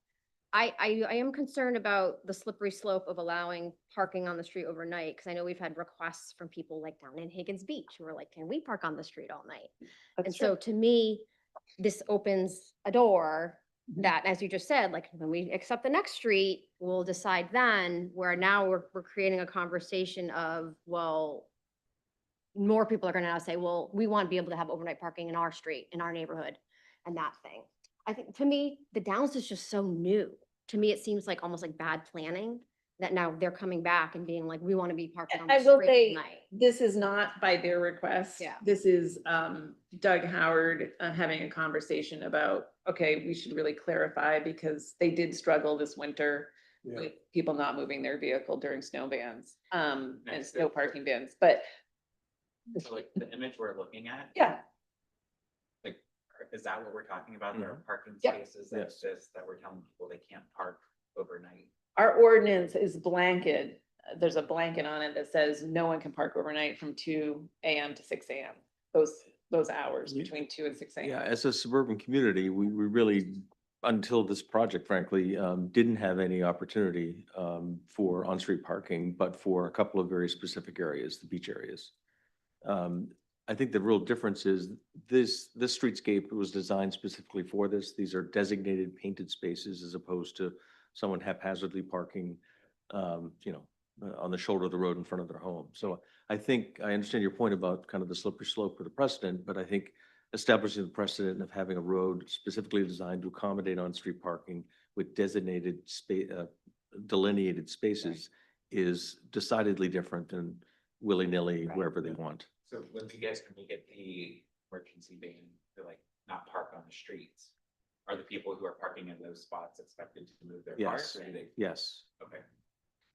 I am concerned about the slippery slope of allowing parking on the street overnight, because I know we've had requests from people like down in Higgins Beach who are like, can we park on the street all night? And so to me, this opens a door that, as you just said, like when we accept the next street, we'll decide then, where now we're creating a conversation of, well, more people are going to now say, well, we want to be able to have overnight parking in our street, in our neighborhood, and that thing. I think to me, the Downs is just so new. To me, it seems like almost like bad planning that now they're coming back and being like, we want to be parking on the I will street say, at night. this is not by their request. Yeah. This is Doug Howard having a conversation about, okay, we should really clarify, because they did struggle this winter with people not moving their vehicle during snow bans and snow parking bans. But So like the image we're looking at, like, is that what we're talking about? There are parking spaces that exist that we're telling people they can't park overnight. our ordinance is blanket. There's a blanket on it that says no one can park overnight from 2 a.m. to 6 a.m. Those hours between 2 and 6 a.m. Yeah, as a suburban community, we really, until this project, frankly, didn't have any opportunity for on-street parking, but for a couple of very specific areas, the beach areas. I think the real difference is this streetscape was designed specifically for this. These are designated painted spaces as opposed to someone haphazardly parking, on the shoulder of the road in front of their home. So I think I understand your point about kind of the slippery slope or the precedent, but I think establishing the precedent of having a road specifically designed to accommodate on-street parking with designated delineated spaces is decidedly different than willy-nilly Right. wherever they want. So when we get the emergency ban to like not park on the streets, are the people who are parking in those spots expected to move their cars? Yes, Or do they? yes. Okay.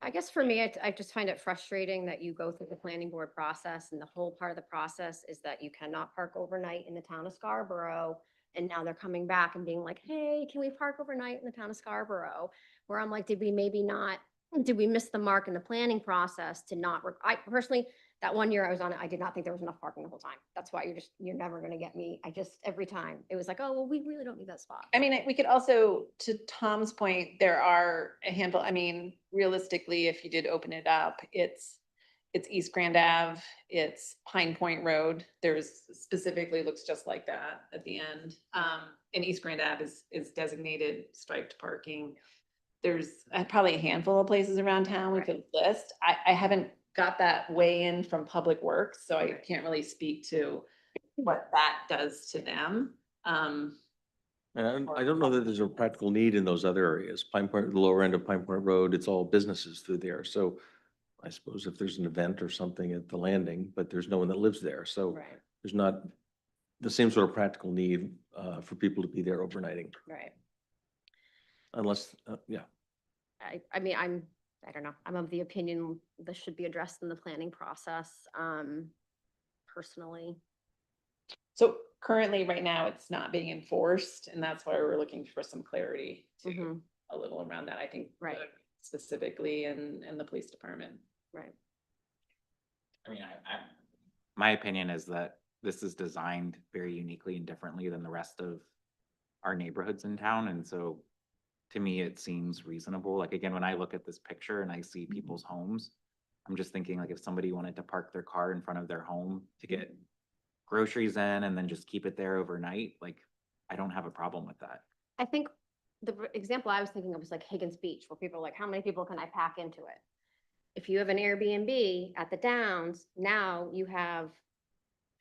I guess for me, I just find it frustrating that you go through the planning board process and the whole part of the process is that you cannot park overnight in the town of Scarborough. And now they're coming back and being like, hey, can we park overnight in the town of Scarborough? Where I'm like, did we miss the mark in the planning process to not, I personally, that one year I was on it, I did not think there was enough parking the whole time. That's why you're never gonna get me. Every time, it was like, oh, well, we really don't need that spot. I mean, we could also, to Tom's point, there are a handful, I mean, realistically, if you did open it up, it's East Grand Ave, it's Pine Point Road. There's specifically looks just like that at the end. And East Grand Ave is designated striped parking. There's probably a handful of places around town we could list. I haven't got that weigh in from Public Works, so I can't really speak to what that does to them. And I don't know that there's a practical need in those other areas. Pine Point, the lower end of Pine Point Road, it's all businesses through there. So I suppose if there's an event or something at the landing, but there's no one that lives there. So Right, there's not the same sort of practical need for people to be there overnighting right. unless, yeah. I mean, I don't know, I'm of the opinion this should be addressed in the planning process, personally. So currently, right now, it's not being enforced, and that's why we're looking for some clarity to Mhm. a little around that, I think. Right. Specifically in the police department. Right. I mean, my opinion is that this is designed very uniquely and differently than the rest of our neighborhoods in town. And so to me, it seems reasonable. Like, again, when I look at this picture and I see people's homes, I'm just thinking like if somebody wanted to park their car in front of their home to get groceries in and then just keep it there overnight, like, I don't have a problem with that. I think the example I was thinking of was like Higgins Beach, where people are like, how many people can I pack into it? If you have an Airbnb at the Downs, now you have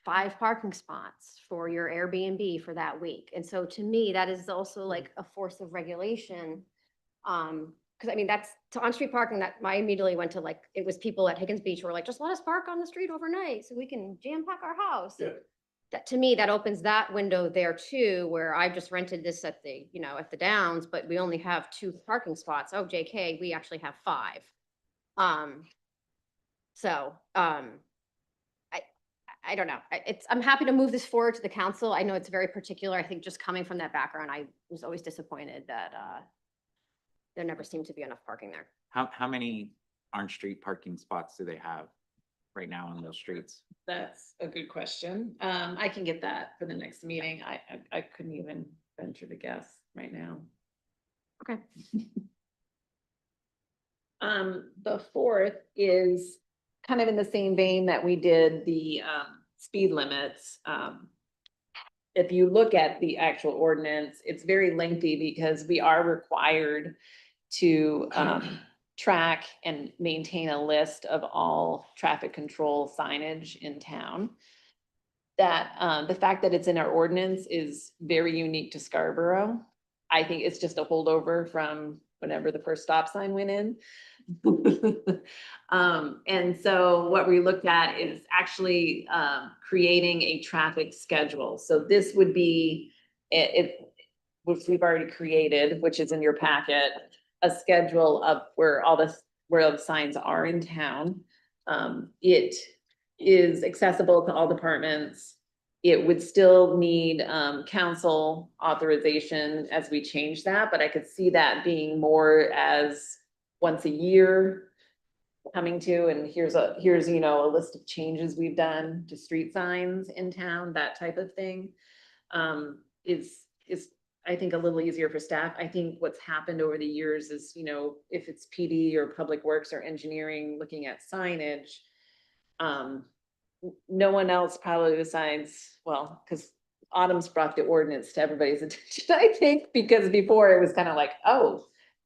5 parking spots for your Airbnb for that week. And so to me, that is also like a force of regulation. Because I mean, that's to on-street parking that I immediately went to, like, it was people at Higgins Beach who were like, just let us park on the street overnight so we can jam pack our house. Yeah. That, to me, that opens that window there too, where I've just rented this at the, at the Downs, but we only have 2 parking spots. Oh, JK, we actually have 5. I don't know. I'm happy to move this forward to the council. I know it's very particular. I think just coming from that background, I was always disappointed that there never seemed to be enough parking there. How many on-street parking spots do they have right now on those streets? That's a good question. I can get that for the next meeting. I couldn't even venture to guess right now. Okay. The fourth is kind of in the same vein that we did the speed limits. If you look at the actual ordinance, it's very lengthy because we are required to track and maintain a list of all traffic control signage in town. That the fact that it's in our ordinance is very unique to Scarborough. I think it's just a holdover from whenever the first stop sign went in. And so what we looked at is actually creating a traffic schedule. So this would be which we've already created, which is in your packet, a schedule of where the signs are in town. It is accessible to all departments. It would still need council authorization as we change that, but I could see that being more as once a year coming to, and here's a list of changes we've done to street signs in town, that type of thing. Is I think a little easier for staff. I think what's happened over the years is, if it's PD or Public Works or engineering looking at signage, no one else probably besides, well, because Autumn's brought the ordinance to everybody's attention, I think, because before it was kind of like, oh,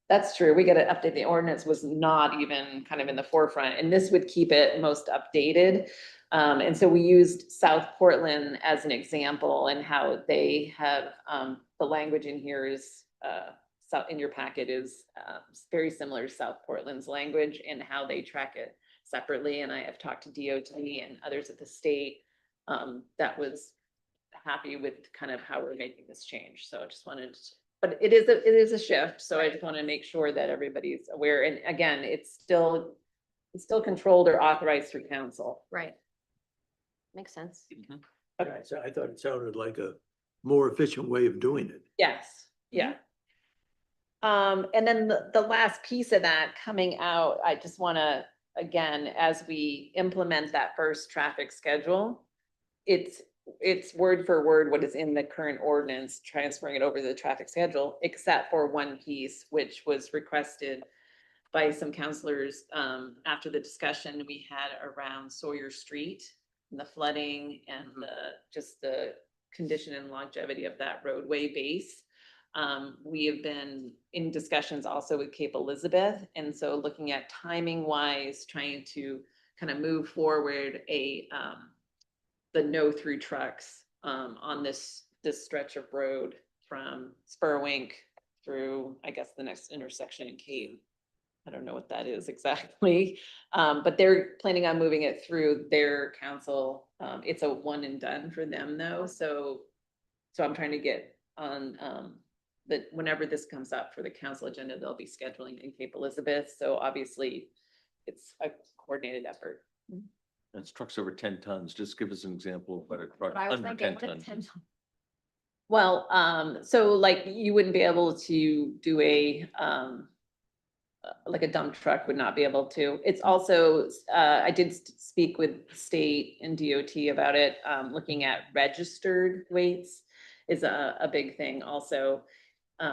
that's true, we got to update the ordinance, was not even kind of in the forefront, and this would keep it most updated. And so we used South Portland as an example and how they have, the language in here is so in your packet is very similar to South Portland's language and how they track it separately. And I have talked to DOT and others at the state that was happy with kind of how we're making this change. So I just wanted to, but it is a shift. So I just want to make sure that everybody's aware. And again, it's still controlled or authorized through council. Right. Makes sense. Right, so I thought it sounded like a more efficient way of doing it. Yes, yeah. And then the last piece of that coming out, I just want to, again, as we implement that first traffic schedule, it's word for word what is in the current ordinance, transferring it over to the traffic schedule, except for one piece, which was requested by some counselors after the discussion we had around Sawyer Street and the flooding and just the condition and longevity of that roadway base. We have been in discussions also with Cape Elizabeth. And so looking at timing wise, trying to kind of move forward the no through trucks on this stretch of road from Spurwink through, I guess, the next intersection in Cape. I don't know what that is exactly, but they're planning on moving it through their council. It's a one and done for them though. So I'm trying to get on that whenever this comes up for the council agenda, they'll be scheduling in Cape Elizabeth. So obviously it's a coordinated effort. That's trucks over 10 tons. Just give us an example of what a truck I was under thinking, 10 what is tons. 10? Well, so like you wouldn't be able to do like a dump truck would not be able to. It's also, I did speak with state and DOT about it. Looking at registered weights is a big thing also.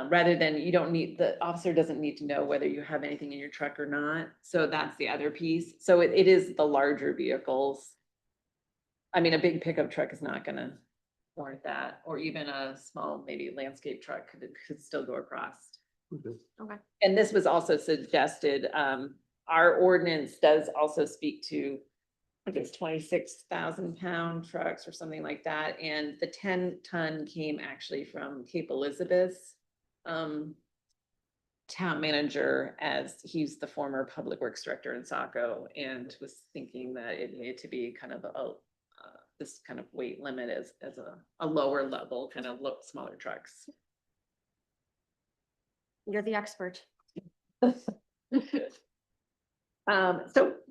Rather than the officer doesn't need to know whether you have anything in your truck or not. So that's the other piece. So it is the larger vehicles. I mean, a big pickup truck is not gonna warrant that, or even a small, maybe landscape truck could still go across. Okay. And this was also suggested, our ordinance does also speak to, I think it's 26,000 pound trucks or something like that. And the 10-ton came actually from Cape Elizabeth's town manager, as he's the former public works director in Saco, and was thinking that it needed to be kind of this kind of weight limit as a lower level, kind of smaller trucks. You're the expert. So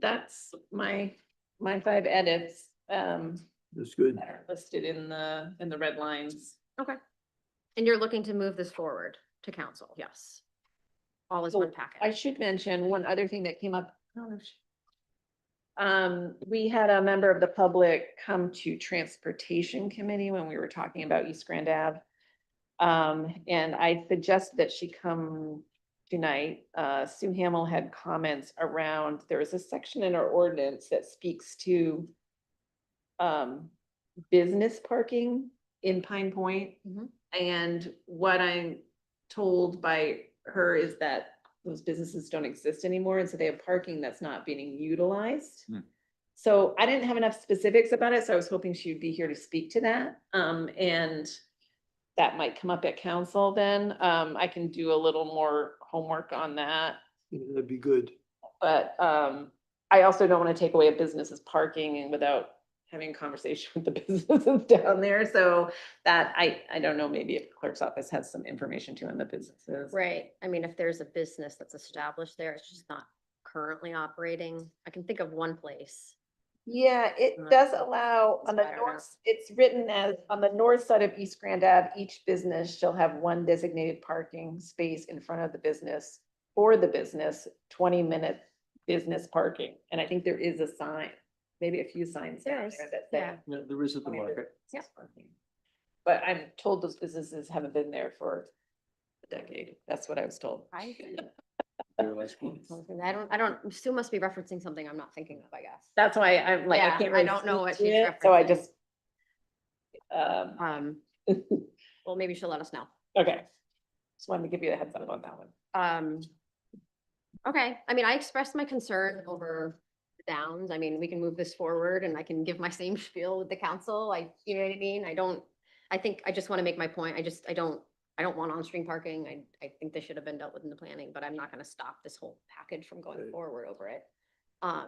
that's my 5 edits. That's good. That are listed in the red lines. Okay. And you're looking to move this forward to council? Yes. All is one packet. I should mention one other thing that came up. We had a member of the public come to transportation committee when we were talking about East Grand Ave. And I suggest that she come tonight. Sue Hamill had comments around, there is a section in our ordinance that speaks to business parking in Pine Point. And what I'm told by her is that those businesses don't exist anymore. And so they have parking that's not being utilized. So I didn't have enough specifics about it. So I was hoping she would be here to speak to that. And that might come up at council then. I can do a little more homework on that. Yeah, that'd be good. But I also don't want to take away a business's parking and without having a conversation with the businesses down there. So that I don't know, maybe if the clerk's office has some information too on the businesses. Right. I mean, if there's a business that's established there, it's just not currently operating. I can think of one place. Yeah, it Mm. does allow on the I don't know. north, it's written as on the north side of East Grand Ave, each business shall have one designated parking space in front of the business for the business, 20-minute business parking. And I think there is a sign, maybe a few signs down there that say. Yeah. Yeah, there is at the 20 market. minutes parking. But I'm told those businesses haven't been there for a decade. That's what I was told. Very last one. I don't, Sue must be referencing something I'm not thinking of, I guess. That's why I'm like, I Yeah, can't I really don't know what speak she's to it, so I referencing. just. Well, maybe she'll let us know. Okay. Just wanted to give you a heads up on that one. Okay, I mean, I expressed my concern over the downs. I mean, we can move this forward and I can give my same spiel with the council. You know what I mean? I think I just want to make my point. I don't I don't want on-street parking. I think this should have been dealt with in the planning, but I'm not gonna stop this whole package from going forward over it. I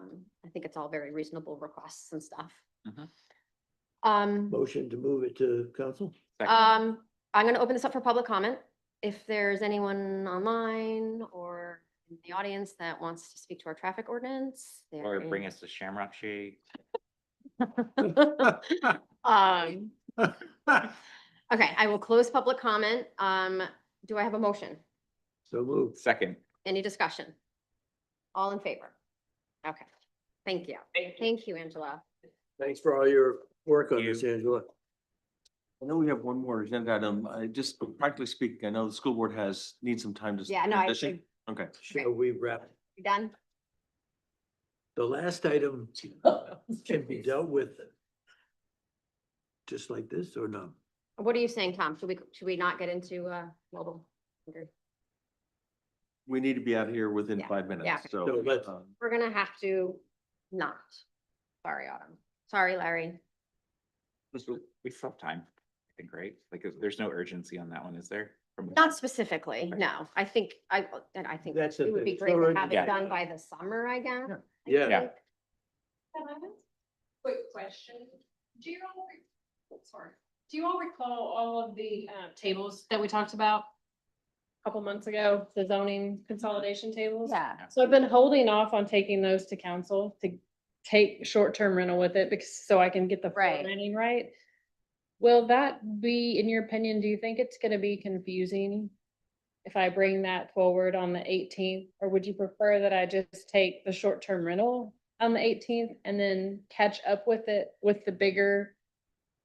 think it's all very reasonable requests and stuff. Mhm. Motion to move it to council? Second. I'm gonna open this up for public comment. If there's anyone online or in the audience that wants to speak to our traffic ordinance. Or they're bring in- us to Shamrock Shake. Okay, I will close public comment. Do I have a motion? So moved. Second. Any discussion? All in favor? Okay, thank you. Thank you, Angela. Thanks for all your work on this, Angela. I know we have one more agenda item. Just practically speaking, I know the school board needs some time to. Yeah, no, I transition. Okay. Shall we wrap? You done? The last item can be dealt with just like this or no? What are you saying, Tom? Should we not get into mobile? Okay. We need to be out here within Yeah, 5 minutes, yeah. so. So let's- We're gonna have to not. Sorry, Autumn. Sorry, Larry. We still have time, I think, right? Like, there's no urgency on that one, is there? Not specifically, no. I think That's the it would be thing. great to Alright. have it Yeah. done by the summer, I guess. Yeah. Yeah. Quick question. Do you all recall all of the tables that we talked about a couple months ago, the zoning consolidation tables? Yeah. So I've been holding off on taking those to council to take short-term rental with it because so I can get the Right. formatting right. Will that be, in your opinion, do you think it's gonna be confusing if I bring that forward on the 18th? Or would you prefer that I just take the short-term rental on the 18th and then catch up with it with the bigger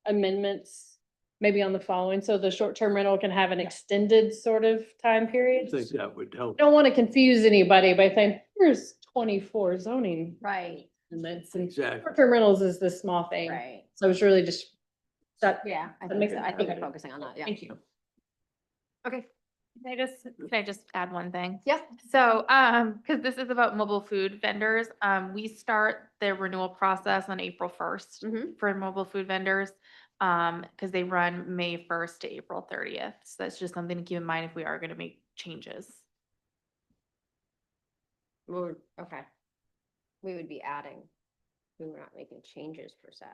amendments maybe on the following, so the short-term rental can have an extended sort of time I period? think that would help. Don't want to confuse anybody by saying, here's 24 zoning Right, amendments and Exactly. short-term rentals is this small thing. right. So it's really just that. Yeah, I That think, makes so. sense. I think Okay. we're focusing on that, yeah. Thank you. Okay, Can I just add one thing? yep. So, because this is about mobile food vendors, we start the renewal process on April 1st Mhm. for mobile food vendors. Because they run May 1st to April 30th. So that's just something to keep in mind if we are gonna make changes. Okay. We would be adding, we were not making changes per se.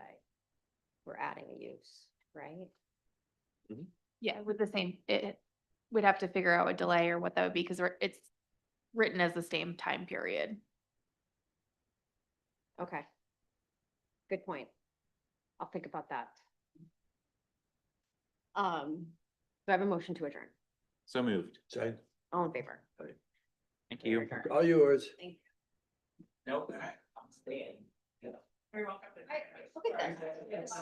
We're adding a use, right? Yeah, with the same, we'd have to figure out a delay or what that would be, because it's written as the same time period. Okay. Good point. I'll think about that. Do I have a motion to adjourn? So moved. Sorry. All in favor? Thank you. All yours. Thank you. Nope. I'm staying. Look at this.